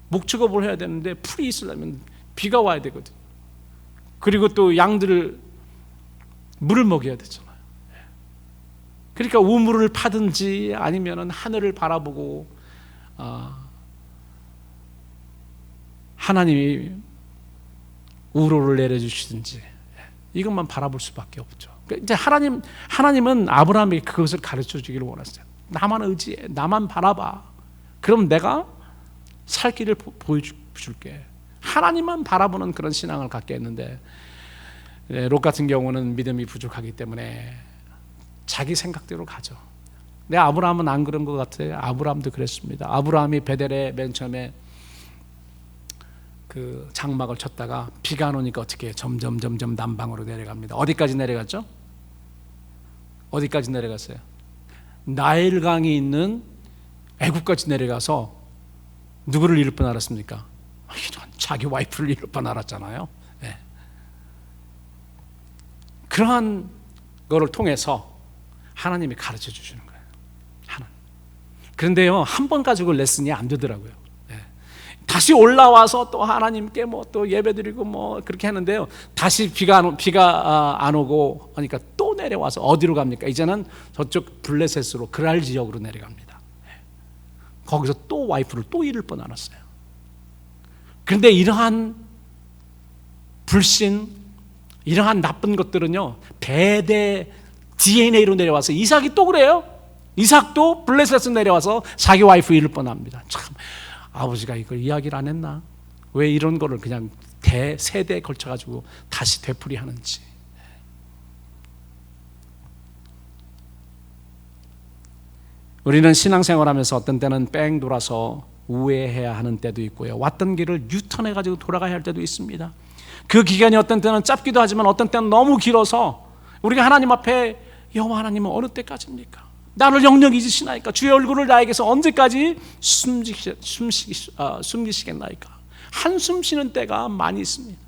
목축업을 해야 되는데 풀이 있으려면 비가 와야 되거든. 그리고 또 양들을 물을 먹여야 되잖아요. 그러니까 우물을 파든지 아니면은 하늘을 바라보고 하나님이 우로를 내려주시든지 이것만 바라볼 수밖에 없죠. 이제 하나님은 아브라함에게 그것을 가르쳐 주기를 원했어요. 나만 의지해, 나만 바라봐. 그럼 내가 살 길을 보여줄게. 하나님만 바라보는 그런 신앙을 갖게 했는데, 롯 같은 경우는 믿음이 부족하기 때문에 자기 생각대로 가죠. 근데 아브라함은 안 그런 것 같아요. 아브라함도 그랬습니다. 아브라함이 베델에 맨 처음에 그 장막을 쳤다가 비가 안 오니까 어떻게 해요? 점점 남방으로 내려갑니다. 어디까지 내려갔죠? 어디까지 내려갔어요? 나일강이 있는 애국까지 내려가서 누구를 잃을 뻔 알았습니까? 이런 자기 와이프를 잃을 뻔 알았잖아요. 네. 그러한 거를 통해서 하나님이 가르쳐 주시는 거예요. 그런데요, 한 번 가지고 레슨이 안 되더라고요. 네. 다시 올라와서 또 하나님께 또 예배드리고 그렇게 하는데요, 다시 비가 안 오고 하니까 또 내려와서 어디로 갑니까? 이제는 저쪽 블레셋으로, 그랄 지역으로 내려갑니다. 네. 거기서 또 와이프를 또 잃을 뻔 알았어요. 그런데 이러한 불신, 이러한 나쁜 것들은요, 대대 DNA로 내려와서 이삭이 또 그래요. 이삭도 블레셋에서 내려와서 자기 와이프 잃을 뻔합니다. 참, 아버지가 이걸 이야기를 안 했나? 왜 이런 거를 그냥 세대에 걸쳐가지고 다시 되풀이하는지. 우리는 신앙생활하면서 어떤 때는 뺑 돌아서 우회해야 하는 때도 있고요, 왔던 길을 유턴해가지고 돌아가야 할 때도 있습니다. 그 기간이 어떤 때는 짧기도 하지만 어떤 때는 너무 길어서 우리가 하나님 앞에, 여호와 하나님은 어느 때까지입니까? 나를 영영히 잊으시나이까? 주의 얼굴을 나에게서 언제까지 숨기시겠나이까? 한숨 쉬는 때가 많이 있습니다.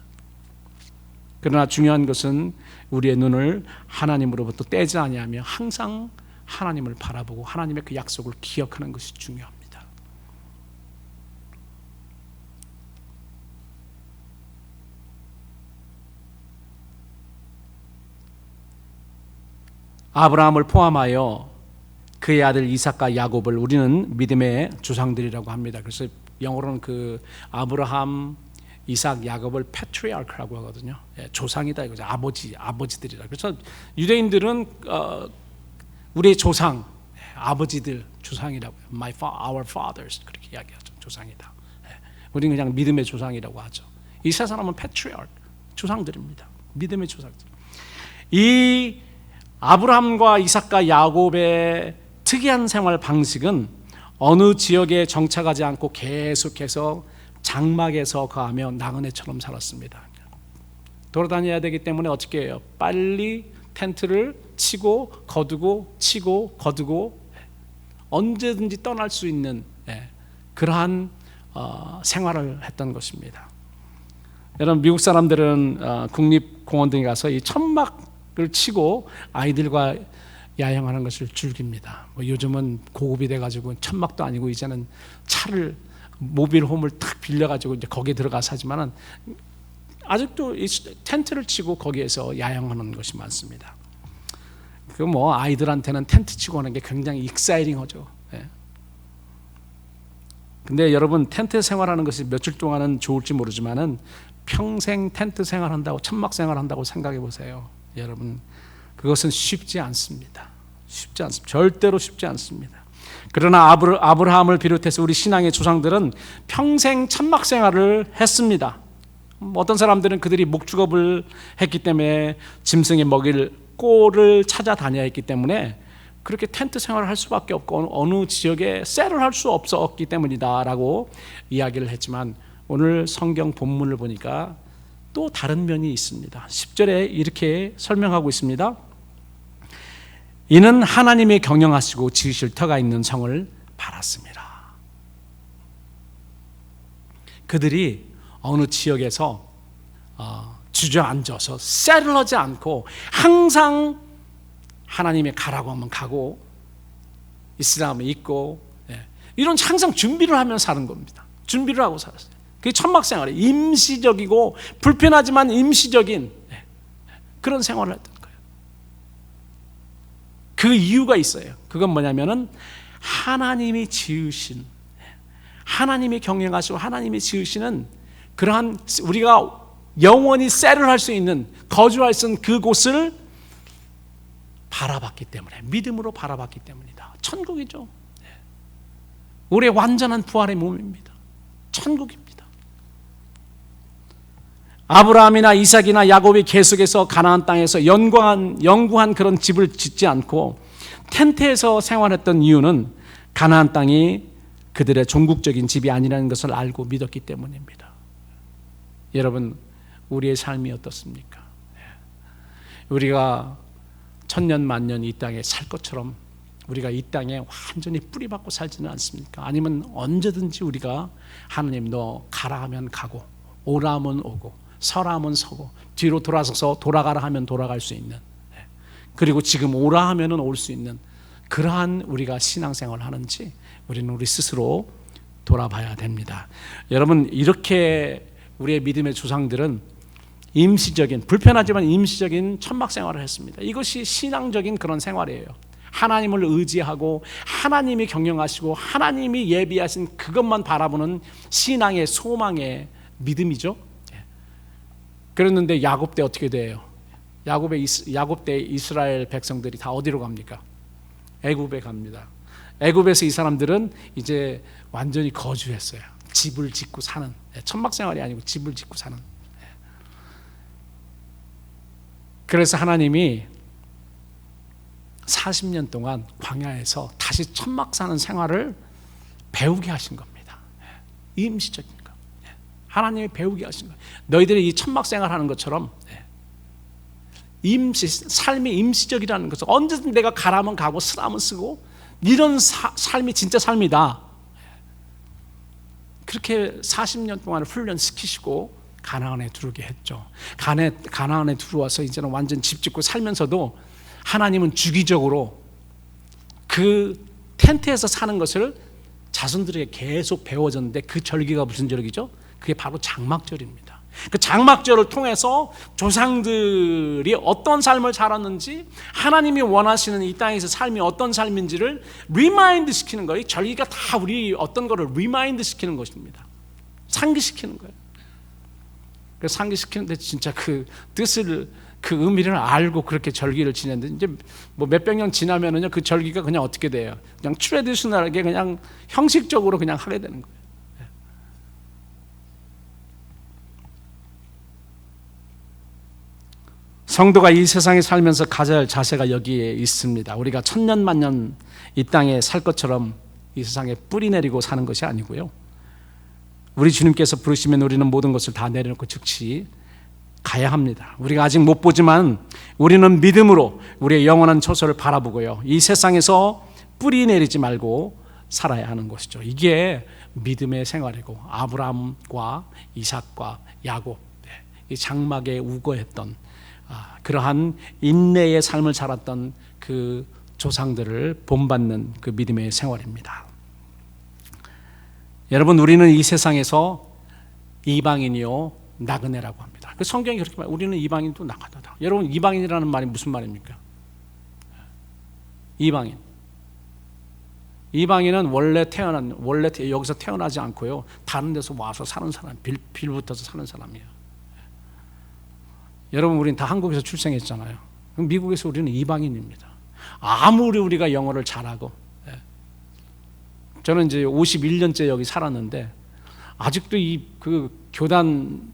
그러나 중요한 것은 우리의 눈을 하나님으로부터 떼지 아니하며 항상 하나님을 바라보고 하나님의 그 약속을 기억하는 것이 중요합니다. 아브라함을 포함하여 그의 아들 이삭과 야곱을 우리는 믿음의 조상들이라고 합니다. 그래서 영어로는 그 아브라함, 이삭, 야곱을 패트리아크라고 하거든요. 조상이다 이거죠. 아버지들이라. 그래서 유대인들은 우리의 조상, 아버지들 조상이라고 해요. Our fathers 그렇게 이야기하죠. 조상이다. 우리는 그냥 믿음의 조상이라고 하죠. 이 세 사람은 패트리아크, 조상들입니다. 믿음의 조상들. 이 아브라함과 이삭과 야곱의 특이한 생활 방식은 어느 지역에 정착하지 않고 계속해서 장막에서 거하며 나그네처럼 살았습니다. 돌아다녀야 되기 때문에 어떻게 해요? 빨리 텐트를 치고 거두고 치고 거두고 언제든지 떠날 수 있는 그러한 생활을 했던 것입니다. 여러분, 미국 사람들은 국립공원 등에 가서 이 천막을 치고 아이들과 야영하는 것을 즐깁니다. 요즘은 고급이 돼가지고 천막도 아니고 이제는 차를 모빌홈을 탁 빌려가지고 이제 거기에 들어가서 하지만은 아직도 이 텐트를 치고 거기에서 야영하는 것이 많습니다. 그 아이들한테는 텐트 치고 하는 게 굉장히 익사이팅하죠. 근데 여러분, 텐트 생활하는 것이 며칠 동안은 좋을지 모르지만은 평생 텐트 생활한다고, 천막 생활한다고 생각해 보세요. 여러분, 그것은 쉽지 않습니다. 쉽지 않습니다. 절대로 쉽지 않습니다. 그러나 아브라함을 비롯해서 우리 신앙의 조상들은 평생 천막 생활을 했습니다. 어떤 사람들은 그들이 목축업을 했기 때문에 짐승의 먹일 꼴을 찾아다녀야 했기 때문에 그렇게 텐트 생활을 할 수밖에 없고 어느 지역에 셀을 할 수 없었기 때문이다라고 이야기를 했지만, 오늘 성경 본문을 보니까 또 다른 면이 있습니다. 10절에 이렇게 설명하고 있습니다. 이는 하나님의 경영하시고 지으실 터가 있는 성을 바랐습니다. 그들이 어느 지역에서 주저앉아서 셀을 하지 않고 항상 하나님의 가라고 하면 가고 있으라 하면 있고, 이런 항상 준비를 하면서 사는 겁니다. 준비를 하고 살았어요. 그게 천막 생활이 임시적이고 불편하지만 임시적인 그런 생활을 했던 거예요. 그 이유가 있어요. 그건 뭐냐면은 하나님이 지으신, 하나님이 경영하시고 하나님이 지으시는 그러한 우리가 영원히 셀을 할 수 있는, 거주할 수 있는 그곳을 바라봤기 때문에, 믿음으로 바라봤기 때문이다. 천국이죠. 우리의 완전한 부활의 몸입니다. 천국입니다. 아브라함이나 이삭이나 야곱이 계속해서 가나안 땅에서 영구한 그런 집을 짓지 않고 텐트에서 생활했던 이유는 가나안 땅이 그들의 종국적인 집이 아니라는 것을 알고 믿었기 때문입니다. 여러분, 우리의 삶이 어떻습니까? 우리가 천년 만년 이 땅에 살 것처럼 우리가 이 땅에 완전히 뿌리박고 살지는 않습니까? 아니면 언제든지 우리가 하나님 너 가라 하면 가고 오라 하면 오고 서라 하면 서고 뒤로 돌아서서 돌아가라 하면 돌아갈 수 있는, 그리고 지금 오라 하면 올 수 있는 그러한 우리가 신앙생활을 하는지 우리는 우리 스스로 돌아봐야 됩니다. 여러분, 이렇게 우리의 믿음의 조상들은 임시적인, 불편하지만 임시적인 천막 생활을 했습니다. 이것이 신앙적인 그런 생활이에요. 하나님을 의지하고 하나님이 경영하시고 하나님이 예비하신 그것만 바라보는 신앙의 소망의 믿음이죠. 그랬는데 야곱 때 어떻게 돼요? 야곱 때 이스라엘 백성들이 다 어디로 갑니까? 애굽에 갑니다. 애굽에서 이 사람들은 이제 완전히 거주했어요. 집을 짓고 사는, 천막 생활이 아니고 집을 짓고 사는. 그래서 하나님이 40년 동안 광야에서 다시 천막 사는 생활을 배우게 하신 겁니다. 임시적인 거. 하나님이 배우게 하신 거예요. 너희들이 이 천막 생활하는 것처럼 삶이 임시적이라는 것을, 언제든 내가 가라면 가고 쓰라면 쓰고, 이런 삶이 진짜 삶이다. 그렇게 40년 동안 훈련시키시고 가나안에 들어오게 했죠. 가나안에 들어와서 이제는 완전 집 짓고 살면서도 하나님은 주기적으로 그 텐트에서 사는 것을 자손들에게 계속 배워줬는데, 그 절기가 무슨 절기죠? 그게 바로 장막절입니다. 그 장막절을 통해서 조상들이 어떤 삶을 살았는지, 하나님이 원하시는 이 땅에서 삶이 어떤 삶인지를 리마인드 시키는 거예요. 절기가 다 우리 어떤 거를 리마인드 시키는 것입니다. 상기시키는 거예요. 그래서 상기시키는데 진짜 그 뜻을, 그 의미를 알고 그렇게 절기를 지냈는데, 이제 뭐 몇백 년 지나면은요, 그 절기가 그냥 어떻게 돼요? 그냥 트레디셔널하게 그냥 형식적으로 그냥 하게 되는 거예요. 성도가 이 세상에 살면서 가져야 할 자세가 여기에 있습니다. 우리가 천년 만년 이 땅에 살 것처럼 이 세상에 뿌리 내리고 사는 것이 아니고요, 우리 주님께서 부르시면 우리는 모든 것을 다 내려놓고 즉시 가야 합니다. 우리가 아직 못 보지만 우리는 믿음으로 우리의 영원한 처소를 바라보고요, 이 세상에서 뿌리 내리지 말고 살아야 하는 것이죠. 이게 믿음의 생활이고 아브라함과 이삭과 야곱, 이 장막에 우거했던 그러한 인내의 삶을 살았던 그 조상들을 본받는 그 믿음의 생활입니다. 여러분, 우리는 이 세상에서 이방인이요 나그네라고 합니다. 그 성경이 그렇게 말해요. 우리는 이방인도 나그네다. 여러분, 이방인이라는 말이 무슨 말입니까? 이방인은 원래 여기서 태어나지 않고요 다른 데서 와서 사는 사람, 빌붙어서 사는 사람이에요. 여러분, 우리는 다 한국에서 출생했잖아요. 미국에서 우리는 이방인입니다. 아무리 우리가 영어를 잘하고, 저는 이제 51년째 여기 살았는데 아직도 교단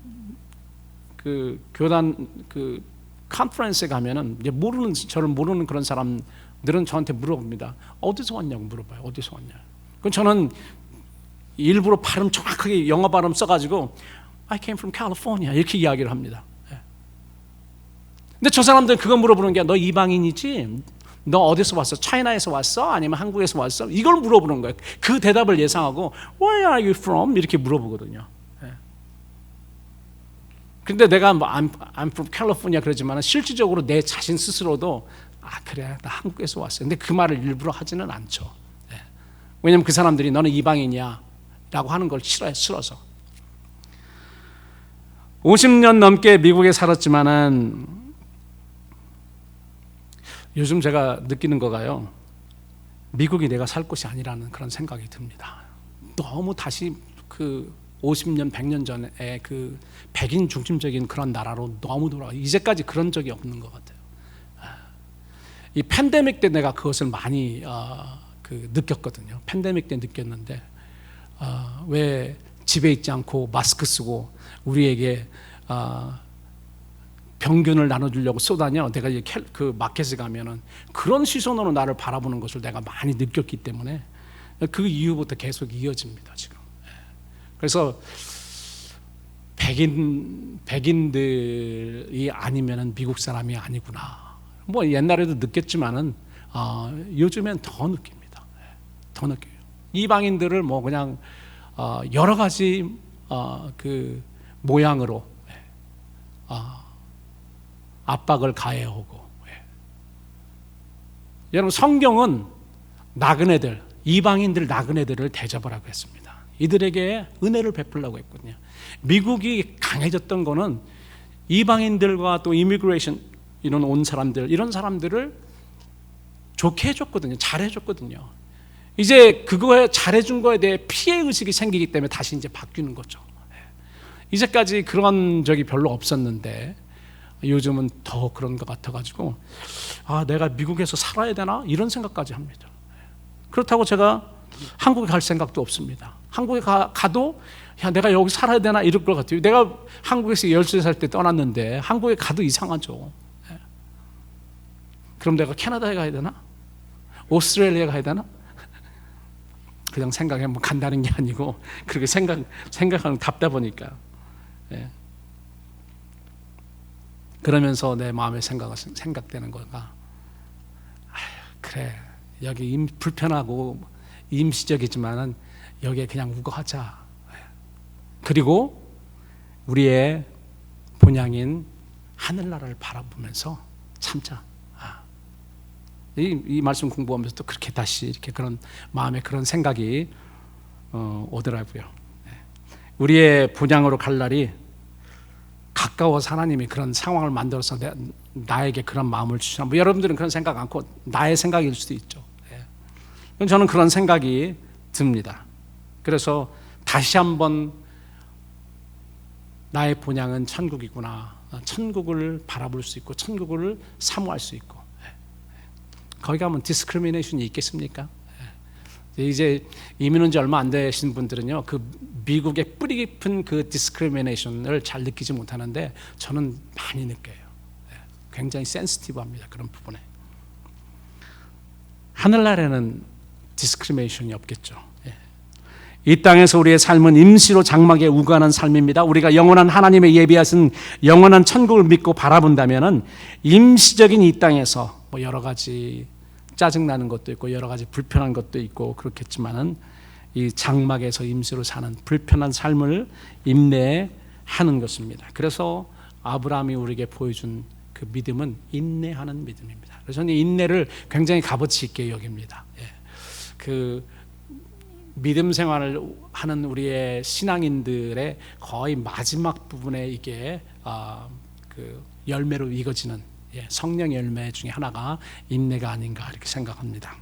컨퍼런스에 가면은 이제 저를 모르는 그런 사람들은 저한테 물어봅니다. 어디서 왔냐고 물어봐요. 어디서 왔냐? 그럼 저는 일부러 발음 정확하게 영어 발음 써가지고 I came from California 이렇게 이야기를 합니다. 근데 저 사람들은 그거 물어보는 게 너 이방인이지? 너 어디서 왔어? 차이나에서 왔어? 아니면 한국에서 왔어? 이걸 물어보는 거예요. 그 대답을 예상하고 Where are you from? 이렇게 물어보거든요. 근데 내가 I'm from California 그러지만 실질적으로 내 자신 스스로도 그래, 나 한국에서 왔어. 근데 그 말을 일부러 하지는 않죠. 왜냐면 그 사람들이 너는 이방인이야 라고 하는 걸 싫어서. 50년 넘게 미국에 살았지만은 요즘 제가 느끼는 거가요, 미국이 내가 살 곳이 아니라는 그런 생각이 듭니다. 너무 다시 그 50년, 100년 전에 그 백인 중심적인 그런 나라로 너무 돌아가. 이제까지 그런 적이 없는 것 같아요. 이 팬데믹 때 내가 그것을 많이 느꼈거든요. 팬데믹 때 느꼈는데 왜 집에 있지 않고 마스크 쓰고 우리에게 병균을 나눠주려고 쏘다녀. 내가 그 마켓에 가면은 그런 시선으로 나를 바라보는 것을 내가 많이 느꼈기 때문에 그 이후부터 계속 이어집니다, 지금. 그래서 백인들이 아니면은 미국 사람이 아니구나. 뭐 옛날에도 느꼈지만은 요즘엔 더 느낍니다. 더 느껴요. 이방인들을 뭐 그냥 여러 가지 그 모양으로 압박을 가해오고. 여러분, 성경은 나그네들, 이방인들 나그네들을 대접을 하고 했습니다. 이들에게 은혜를 베풀려고 했거든요. 미국이 강해졌던 거는 이방인들과 또 이미그레이션 이런 사람들을 좋게 해줬거든요. 잘해줬거든요. 이제 그거에 잘해준 거에 대해 피해 의식이 생기기 때문에 다시 이제 바뀌는 거죠. 이제까지 그런 적이 별로 없었는데 요즘은 더 그런 것 같아가지고 내가 미국에서 살아야 되나 이런 생각까지 합니다. 그렇다고 제가 한국에 갈 생각도 없습니다. 한국에 가도 내가 여기 살아야 되나 이럴 것 같아요. 내가 한국에서 13살 때 떠났는데 한국에 가도 이상하죠. 그럼 내가 캐나다에 가야 되나? 오스트레일리아에 가야 되나? 그냥 생각해 뭐 간다는 게 아니고 그렇게 생각하는 답답하니까. 그러면서 내 마음에 생각되는 거가 그래, 여기 불편하고 임시적이지만은 여기에 그냥 우거하자. 그리고 우리의 본향인 하늘나라를 바라보면서 참자. 이 말씀 공부하면서 또 그렇게 다시 이렇게 그런 마음에 그런 생각이 오더라고요. 우리의 본향으로 갈 날이 가까워서 하나님이 그런 상황을 만들어서 나에게 그런 마음을 주시나. 뭐 여러분들은 그런 생각 않고 나의 생각일 수도 있죠. 저는 그런 생각이 듭니다. 그래서 다시 한번 나의 본향은 천국이구나. 천국을 바라볼 수 있고 천국을 사모할 수 있고. 거기 가면 디스크리미네이션이 있겠습니까? 이제 이민 온 지 얼마 안 되신 분들은요, 그 미국의 뿌리 깊은 그 디스크리미네이션을 잘 느끼지 못하는데 저는 많이 느껴요. 굉장히 센시티브합니다, 그런 부분에. 하늘나라에는 디스크리미네이션이 없겠죠. 이 땅에서 우리의 삶은 임시로 장막에 우거하는 삶입니다. 우리가 영원한 하나님의 예비하신 영원한 천국을 믿고 바라본다면은 임시적인 이 땅에서 뭐 여러 가지 짜증나는 것도 있고 여러 가지 불편한 것도 있고 그렇겠지만은 이 장막에서 임시로 사는 불편한 삶을 인내하는 것입니다. 그래서 아브라함이 우리에게 보여준 그 믿음은 인내하는 믿음입니다. 그래서 저는 인내를 굉장히 값어치 있게 여깁니다. 그 믿음 생활을 하는 우리의 신앙인들의 거의 마지막 부분에 이게 그 열매로 익어지는 성령 열매 중에 하나가 인내가 아닌가 이렇게 생각합니다.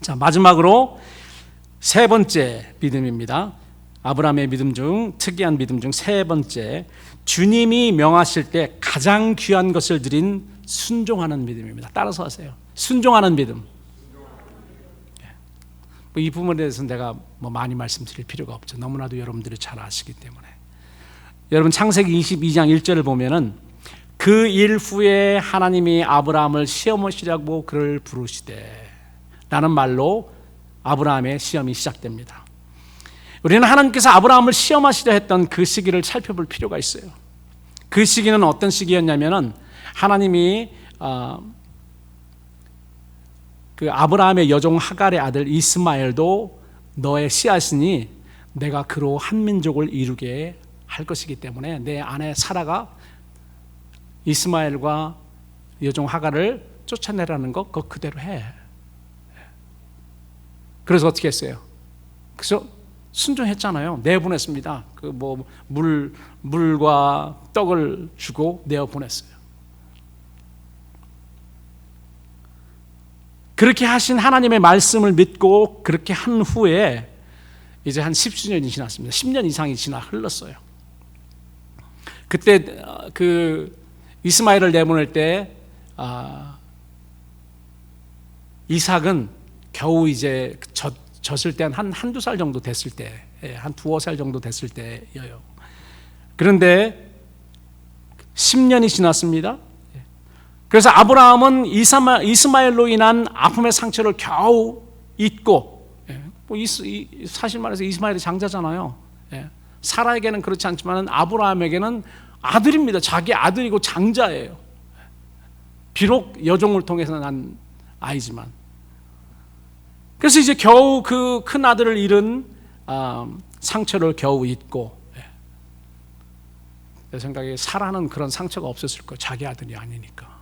자, 마지막으로 세 번째 믿음입니다. 아브라함의 믿음 중 특이한 믿음 중 세 번째, 주님이 명하실 때 가장 귀한 것을 드린 순종하는 믿음입니다. 따라서 하세요. 순종하는 믿음. 이 부분에 대해서는 내가 많이 말씀드릴 필요가 없죠. 너무나도 여러분들이 잘 아시기 때문에. 여러분 창세기 22장 1절을 보면은 그 일 후에 하나님이 아브라함을 시험하시려고 그를 부르시되 라는 말로 아브라함의 시험이 시작됩니다. 우리는 하나님께서 아브라함을 시험하시려 했던 그 시기를 살펴볼 필요가 있어요. 그 시기는 어떤 시기였냐면은 하나님이 그 아브라함의 여종 하갈의 아들 이스마엘도 너의 씨앗이니 내가 그로 한 민족을 이루게 할 것이기 때문에 내 아내 사라가 이스마엘과 여종 하갈을 쫓아내라는 것 그거 그대로 해. 그래서 어떻게 했어요? 그래서 순종했잖아요. 내보냈습니다. 그 물과 떡을 주고 내어 보냈어요. 그렇게 하신 하나님의 말씀을 믿고 그렇게 한 후에 이제 한 10수년이 지났습니다. 10년 이상이 흘렀어요. 그때 그 이스마엘을 내보낼 때 이삭은 겨우 이제 졌을 때 한두 살 정도 됐을 때, 한 두어 살 정도 됐을 때예요. 그런데 10년이 지났습니다. 그래서 아브라함은 이스마엘로 인한 아픔의 상처를 겨우 잊고, 사실 말해서 이스마엘이 장자잖아요. 사라에게는 그렇지 않지만 아브라함에게는 아들입니다. 자기 아들이고 장자예요. 비록 여종을 통해서 난 아이지만. 그래서 이제 겨우 그 큰 아들을 잃은 상처를 겨우 잊고, 내 생각에 사라는 그런 상처가 없었을 거예요. 자기 아들이 아니니까.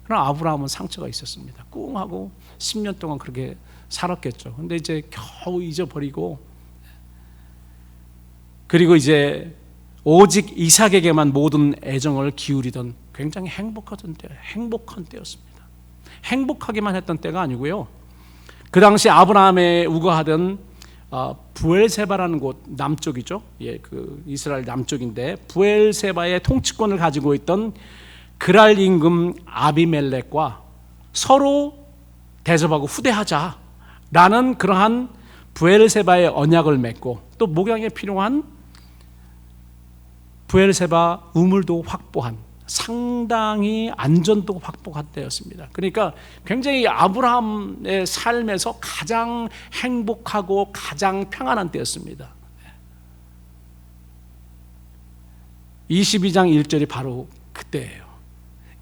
그러나 아브라함은 상처가 있었습니다. 꿍하고 10년 동안 그렇게 살았겠죠. 근데 이제 겨우 잊어버리고, 그리고 이제 오직 이삭에게만 모든 애정을 기울이던 굉장히 행복한 때였습니다. 행복하기만 했던 때가 아니고요. 그 당시 아브라함의 우거하던 부엘세바라는 곳 남쪽이죠. 그 이스라엘 남쪽인데 부엘세바의 통치권을 가지고 있던 그랄 임금 아비멜렉과 서로 대접하고 후대하자라는 그러한 부엘세바의 언약을 맺고 또 목양에 필요한 부엘세바 우물도 확보한 상당히 안전도 확보한 때였습니다. 그러니까 굉장히 아브라함의 삶에서 가장 행복하고 가장 평안한 때였습니다. 22장 1절이 바로 그때예요.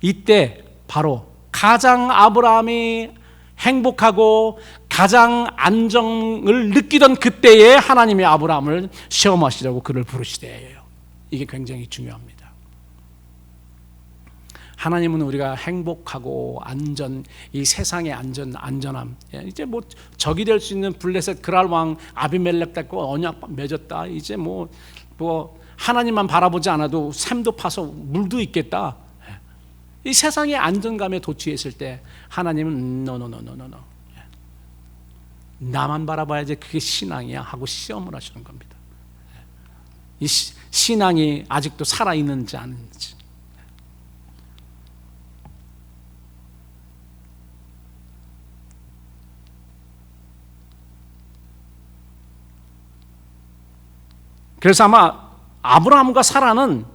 이때 바로 가장 아브라함이 행복하고 가장 안정을 느끼던 그때에 하나님이 아브라함을 시험하시려고 그를 부르시대요. 이게 굉장히 중요합니다. 하나님은 우리가 행복하고 안전, 이 세상의 안전함, 이제 뭐 적이 될 수 있는 블레셋 그랄 왕 아비멜렉 닦고 언약 맺었다. 이제 뭐 하나님만 바라보지 않아도 샘도 파서 물도 있겠다. 이 세상의 안정감에 도취했을 때 하나님은 no. 나만 바라봐야지 그게 신앙이야 하고 시험을 하시는 겁니다. 이 신앙이 아직도 살아있는지 아닌지. 그래서 아마 아브라함과 사라는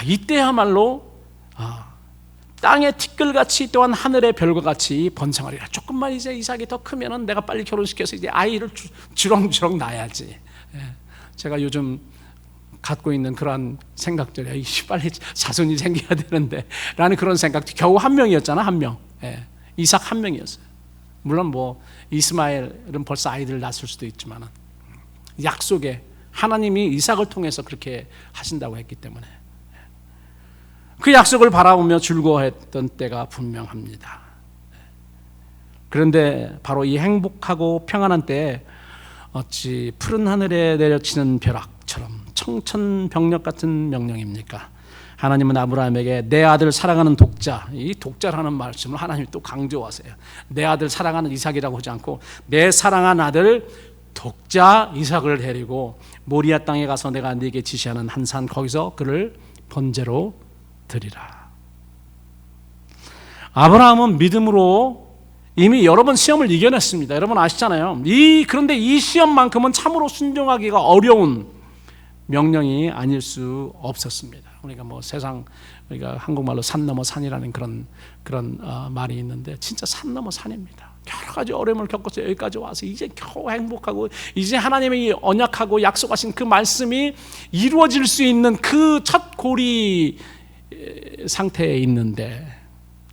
이때야말로 땅의 티끌같이 또한 하늘의 별과 같이 번성하리라. 조금만 이제 이삭이 더 크면은 내가 빨리 결혼시켜서 이제 아이를 주렁주렁 낳아야지. 제가 요즘 갖고 있는 그런 생각들, 빨리 자손이 생겨야 되는데 라는 그런 생각. 겨우 한 명이었잖아, 한 명. 이삭 한 명이었어요. 물론 뭐 이스마엘은 벌써 아이들을 낳았을 수도 있지만 약속에 하나님이 이삭을 통해서 그렇게 하신다고 했기 때문에 그 약속을 바라보며 즐거워했던 때가 분명합니다. 그런데 바로 이 행복하고 평안한 때에 어찌 푸른 하늘에 내려치는 벼락처럼 청천벽력 같은 명령입니까? 하나님은 아브라함에게 내 아들 사랑하는 독자, 이 독자라는 말씀을 하나님이 또 강조하세요. 내 아들 사랑하는 이삭이라고 하지 않고 내 사랑한 아들 독자 이삭을 데리고 모리아 땅에 가서 내가 네게 지시하는 한 산 거기서 그를 번제로 드리라. 아브라함은 믿음으로 이미 여러 번 시험을 이겨냈습니다. 여러분 아시잖아요. 그런데 이 시험만큼은 참으로 순종하기가 어려운 명령이 아닐 수 없었습니다. 우리가 뭐 우리가 한국말로 산 넘어 산이라는 그런 말이 있는데 진짜 산 넘어 산입니다. 여러 가지 어려움을 겪어서 여기까지 와서 이제 겨우 행복하고 이제 하나님이 언약하고 약속하신 그 말씀이 이루어질 수 있는 그 첫 고리 상태에 있는데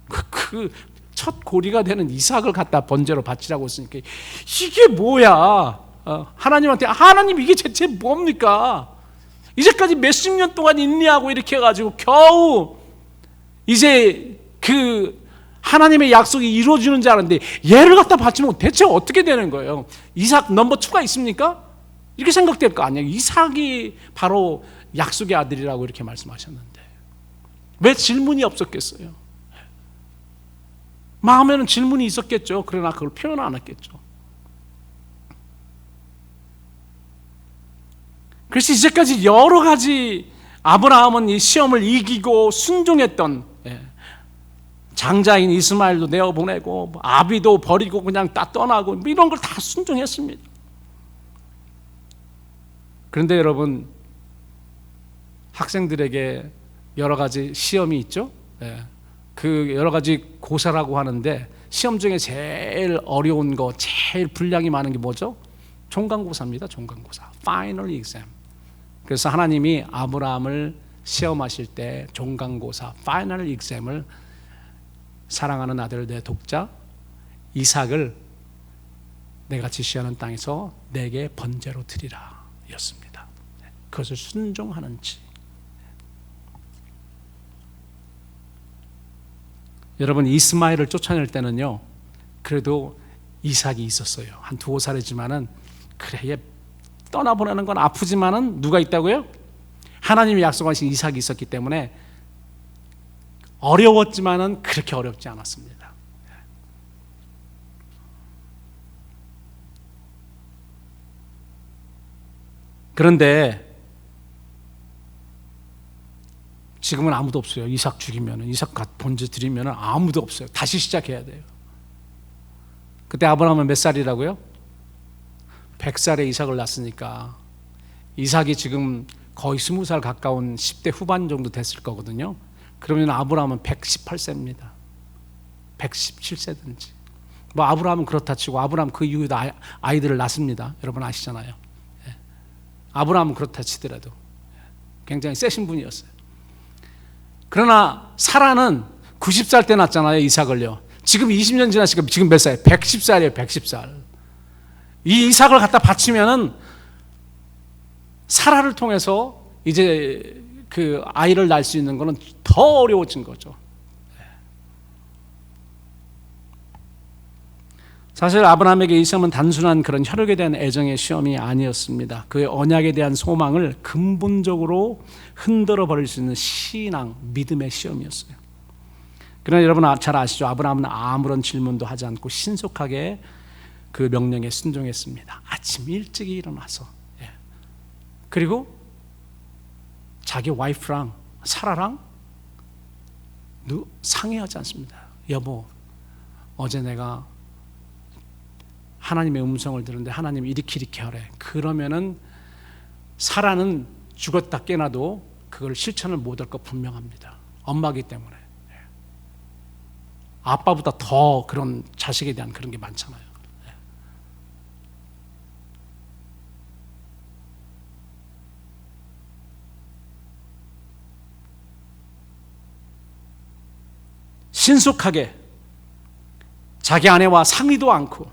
그 첫 고리가 되는 이삭을 갖다 번제로 바치라고 했으니까 이게 뭐야? 하나님한테 하나님 이게 대체 뭡니까? 이제까지 몇십 년 동안 인내하고 이렇게 해가지고 겨우 이제 그 하나님의 약속이 이루어지는 줄 알았는데 얘를 갖다 바치면 대체 어떻게 되는 거예요? 이삭 넘버 2가 있습니까? 이렇게 생각될 거 아니에요. 이삭이 바로 약속의 아들이라고 이렇게 말씀하셨는데 왜 질문이 없었겠어요? 마음에는 질문이 있었겠죠. 그러나 그걸 표현 안 했겠죠. 그래서 이제까지 여러 가지 아브라함은 이 시험을 이기고 순종했던 장자인 이스마엘도 내어보내고 아비도 버리고 그냥 다 떠나고 이런 걸 다 순종했습니다. 그런데 여러분 학생들에게 여러 가지 시험이 있죠. 그 여러 가지 고사라고 하는데 시험 중에 제일 어려운 거, 제일 분량이 많은 게 뭐죠? 종강고사입니다. 종강고사, Final Exam. 그래서 하나님이 아브라함을 시험하실 때 종강고사, Final Exam을 사랑하는 아들 내 독자 이삭을 내가 지시하는 땅에서 내게 번제로 드리라 였습니다. 그것을 순종하는지. 여러분 이스마엘을 쫓아낼 때는요 그래도 이삭이 있었어요. 한 2살이지만은 그래 얘 떠나보내는 건 아프지만은 누가 있다고요? 하나님이 약속하신 이삭이 있었기 때문에 어려웠지만은 그렇게 어렵지 않았습니다. 그런데 지금은 아무도 없어요. 이삭 죽이면, 이삭 번제 드리면 아무도 없어요. 다시 시작해야 돼요. 그때 아브라함은 몇 살이라고요? 100살에 이삭을 낳았으니까 이삭이 지금 거의 20살 가까운 10대 후반 정도 됐을 거거든요. 그러면 아브라함은 118세입니다. 117세든지. 뭐 아브라함은 그렇다 치고 아브라함 그 이후에도 아이들을 낳습니다. 여러분 아시잖아요. 아브라함은 그렇다 치더라도 굉장히 세신 분이었어요. 그러나 사라는 90살 때 낳았잖아요. 이삭을요. 지금 20년 지났으니까 지금 몇 살? 110살이에요. 110살. 이 이삭을 갖다 바치면은 사라를 통해서 이제 그 아이를 낳을 수 있는 거는 더 어려워진 거죠. 사실 아브라함에게 이 시험은 단순한 그런 혈육에 대한 애정의 시험이 아니었습니다. 그의 언약에 대한 소망을 근본적으로 흔들어 버릴 수 있는 신앙, 믿음의 시험이었어요. 그러나 여러분 잘 아시죠? 아브라함은 아무런 질문도 하지 않고 신속하게 그 명령에 순종했습니다. 아침 일찍 일어나서 그리고 자기 와이프랑 사라랑 상의하지 않습니다. 여보, 어제 내가 하나님의 음성을 들었는데 하나님이 이렇게 하래. 그러면은 사라는 죽었다 깨나도 그걸 실천을 못할 거 분명합니다. 엄마기 때문에. 아빠보다 더 그런 자식에 대한 그런 게 많잖아요. 신속하게 자기 아내와 상의도 않고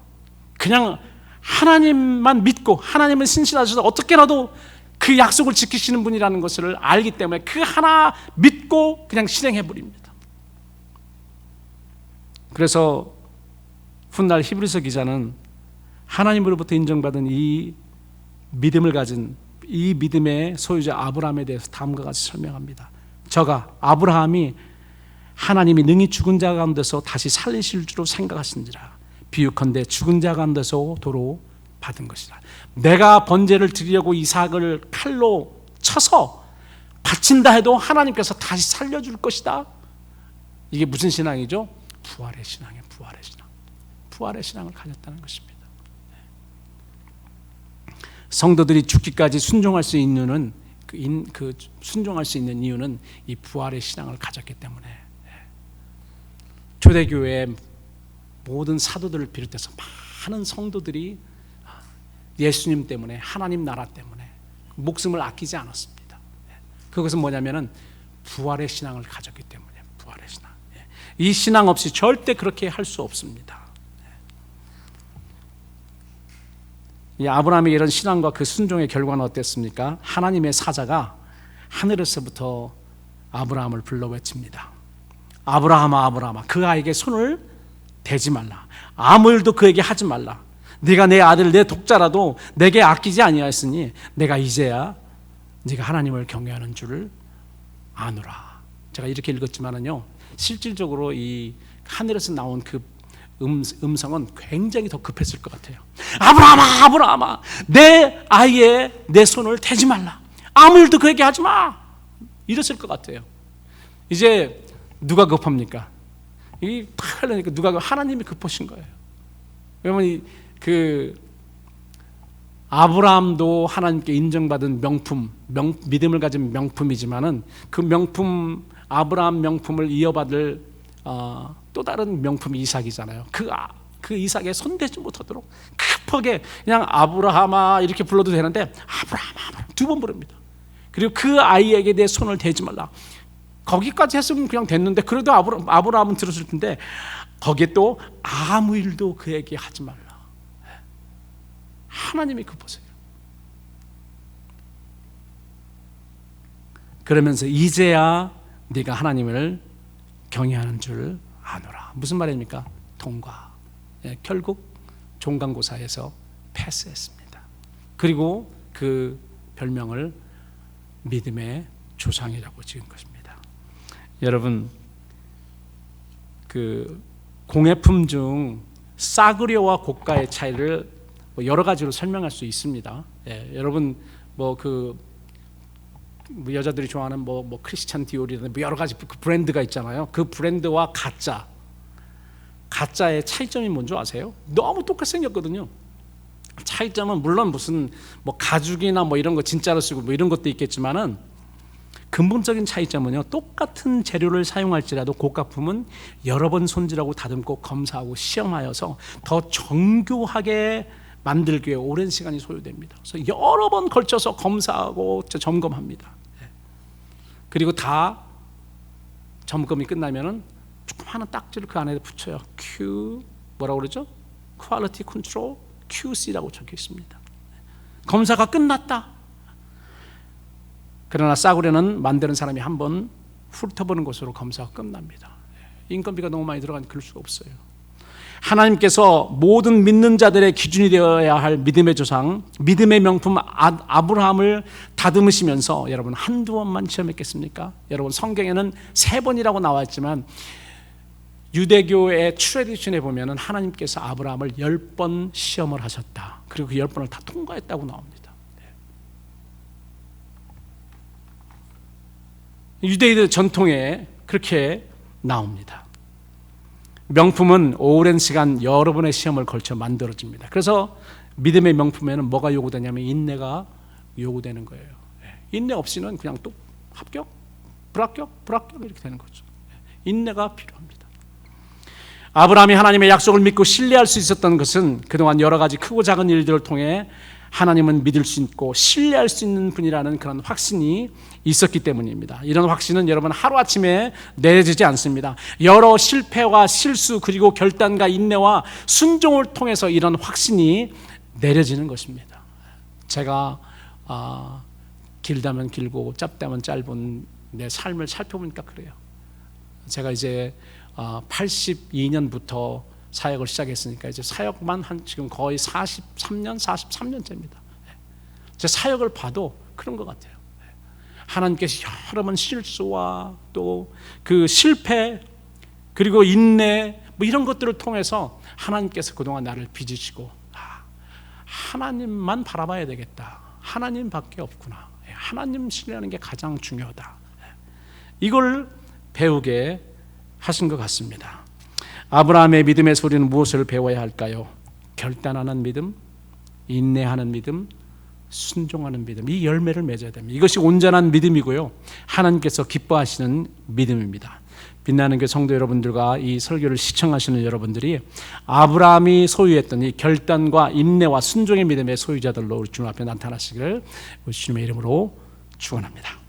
그냥 하나님만 믿고 하나님을 신실하셔서 어떻게라도 그 약속을 지키시는 분이라는 것을 알기 때문에 그 하나 믿고 그냥 실행해 버립니다. 그래서 훗날 히브리서 기자는 하나님으로부터 인정받은 이 믿음을 가진 이 믿음의 소유자 아브라함에 대해서 다음과 같이 설명합니다. 저가 아브라함이 하나님이 능히 죽은 자 가운데서 다시 살리실 줄로 생각하신지라 비유컨대 죽은 자 가운데서 도로 받은 것이라. 내가 번제를 드리려고 이삭을 칼로 쳐서 바친다 해도 하나님께서 다시 살려줄 것이다. 이게 무슨 신앙이죠? 부활의 신앙이에요. 부활의 신앙. 부활의 신앙을 가졌다는 것입니다. 성도들이 죽기까지 순종할 수 있는 순종할 수 있는 이유는 이 부활의 신앙을 가졌기 때문에. 초대교회의 모든 사도들을 비롯해서 많은 성도들이 예수님 때문에 하나님 나라 때문에 목숨을 아끼지 않았습니다. 그것은 뭐냐면은 부활의 신앙을 가졌기 때문에. 부활의 신앙. 이 신앙 없이 절대 그렇게 할 수 없습니다. 이 아브라함의 이런 신앙과 그 순종의 결과는 어땠습니까? 하나님의 사자가 하늘에서부터 아브라함을 불러 외칩니다. 아브라함아 아브라함아 그 아이에게 손을 대지 말라. 아무 일도 그에게 하지 말라. 네가 내 아들 내 독자라도 내게 아끼지 아니하였으니 내가 이제야 네가 하나님을 경외하는 줄을 아노라. 제가 이렇게 읽었지만은요 실질적으로 이 하늘에서 나온 그 음성은 굉장히 더 급했을 것 같아요. 아브라함아 아브라함아 내 아이에 내 손을 대지 말라. 아무 일도 그에게 하지 마. 이랬을 것 같아요. 이제 누가 급합니까? 이 탁 하려니까 누가 하나님이 급하신 거예요. 왜냐면 그 아브라함도 하나님께 인정받은 명품, 믿음을 가진 명품이지만은 그 명품 아브라함 명품을 이어받을 또 다른 명품이 이삭이잖아요. 그 이삭에 손대지 못하도록 급하게 그냥 아브라함아 이렇게 불러도 되는데 아브라함 두 번 부릅니다. 그리고 그 아이에게 내 손을 대지 말라. 거기까지 했으면 그냥 됐는데 그래도 아브라함은 들었을 텐데 거기에 또 아무 일도 그에게 하지 말라. 하나님이 급하세요. 그러면서 이제야 네가 하나님을 경외하는 줄 아노라. 무슨 말입니까? 통과. 결국 종간고사에서 패스했습니다. 그리고 그 별명을 믿음의 조상이라고 지은 것입니다. 여러분, 그 공예품 중 싸구려와 고가의 차이를 여러 가지로 설명할 수 있습니다. 여러분 여자들이 좋아하는 크리스찬 디올이라든지 여러 가지 그 브랜드가 있잖아요. 그 브랜드와 가짜의 차이점이 뭔지 아세요? 너무 똑같이 생겼거든요. 차이점은 물론 무슨 가죽이나 이런 거 진짜로 쓰고 이런 것도 있겠지만은 근본적인 차이점은요, 똑같은 재료를 사용할지라도 고가품은 여러 번 손질하고 다듬고 검사하고 시험하여서 더 정교하게 만들기 위해 오랜 시간이 소요됩니다. 그래서 여러 번 걸쳐서 검사하고 점검합니다. 그리고 다 점검이 끝나면은 조그마한 딱지를 그 안에 붙여요. 뭐라고 그러죠? Quality Control QC라고 적혀 있습니다. 검사가 끝났다. 그러나 싸구려는 만드는 사람이 한번 훑어보는 것으로 검사가 끝납니다. 인건비가 너무 많이 들어가니 그럴 수가 없어요. 하나님께서 모든 믿는 자들의 기준이 되어야 할 믿음의 조상, 믿음의 명품 아브라함을 다듬으시면서 여러분 한두 번만 시험했겠습니까? 여러분 성경에는 3번이라고 나와 있지만 유대교의 트래디션에 보면은 하나님께서 아브라함을 10번 시험을 하셨다. 그리고 그 10번을 다 통과했다고 나옵니다. 유대인의 전통에 그렇게 나옵니다. 명품은 오랜 시간 여러 번의 시험을 걸쳐 만들어집니다. 그래서 믿음의 명품에는 뭐가 요구되냐면 인내가 요구되는 거예요. 인내 없이는 그냥 또 합격, 불합격 이렇게 되는 거죠. 인내가 필요합니다. 아브라함이 하나님의 약속을 믿고 신뢰할 수 있었던 것은 그동안 여러 가지 크고 작은 일들을 통해 하나님은 믿을 수 있고 신뢰할 수 있는 분이라는 그런 확신이 있었기 때문입니다. 이런 확신은 여러분 하루아침에 내려지지 않습니다. 여러 실패와 실수 그리고 결단과 인내와 순종을 통해서 이런 확신이 내려지는 것입니다. 제가 길다면 길고 짧다면 짧은 내 삶을 살펴보니까 그래요. 제가 이제 82년부터 사역을 시작했으니까 이제 사역만 한 지금 거의 43년째입니다. 제 사역을 봐도 그런 것 같아요. 하나님께서 여러 번 실수와 또 그 실패 그리고 인내 뭐 이런 것들을 통해서 하나님께서 그동안 나를 빚으시고 하나님만 바라봐야 되겠다. 하나님밖에 없구나. 하나님 신뢰하는 게 가장 중요하다. 이걸 배우게 하신 것 같습니다. 아브라함의 믿음의 소리는 무엇을 배워야 할까요? 결단하는 믿음, 인내하는 믿음, 순종하는 믿음, 이 열매를 맺어야 됩니다. 이것이 온전한 믿음이고요, 하나님께서 기뻐하시는 믿음입니다. 빛나는 교회 성도 여러분들과 이 설교를 시청하시는 여러분들이 아브라함이 소유했던 이 결단과 인내와 순종의 믿음의 소유자들로 우리 주님 앞에 나타나시기를 주님의 이름으로 축원합니다.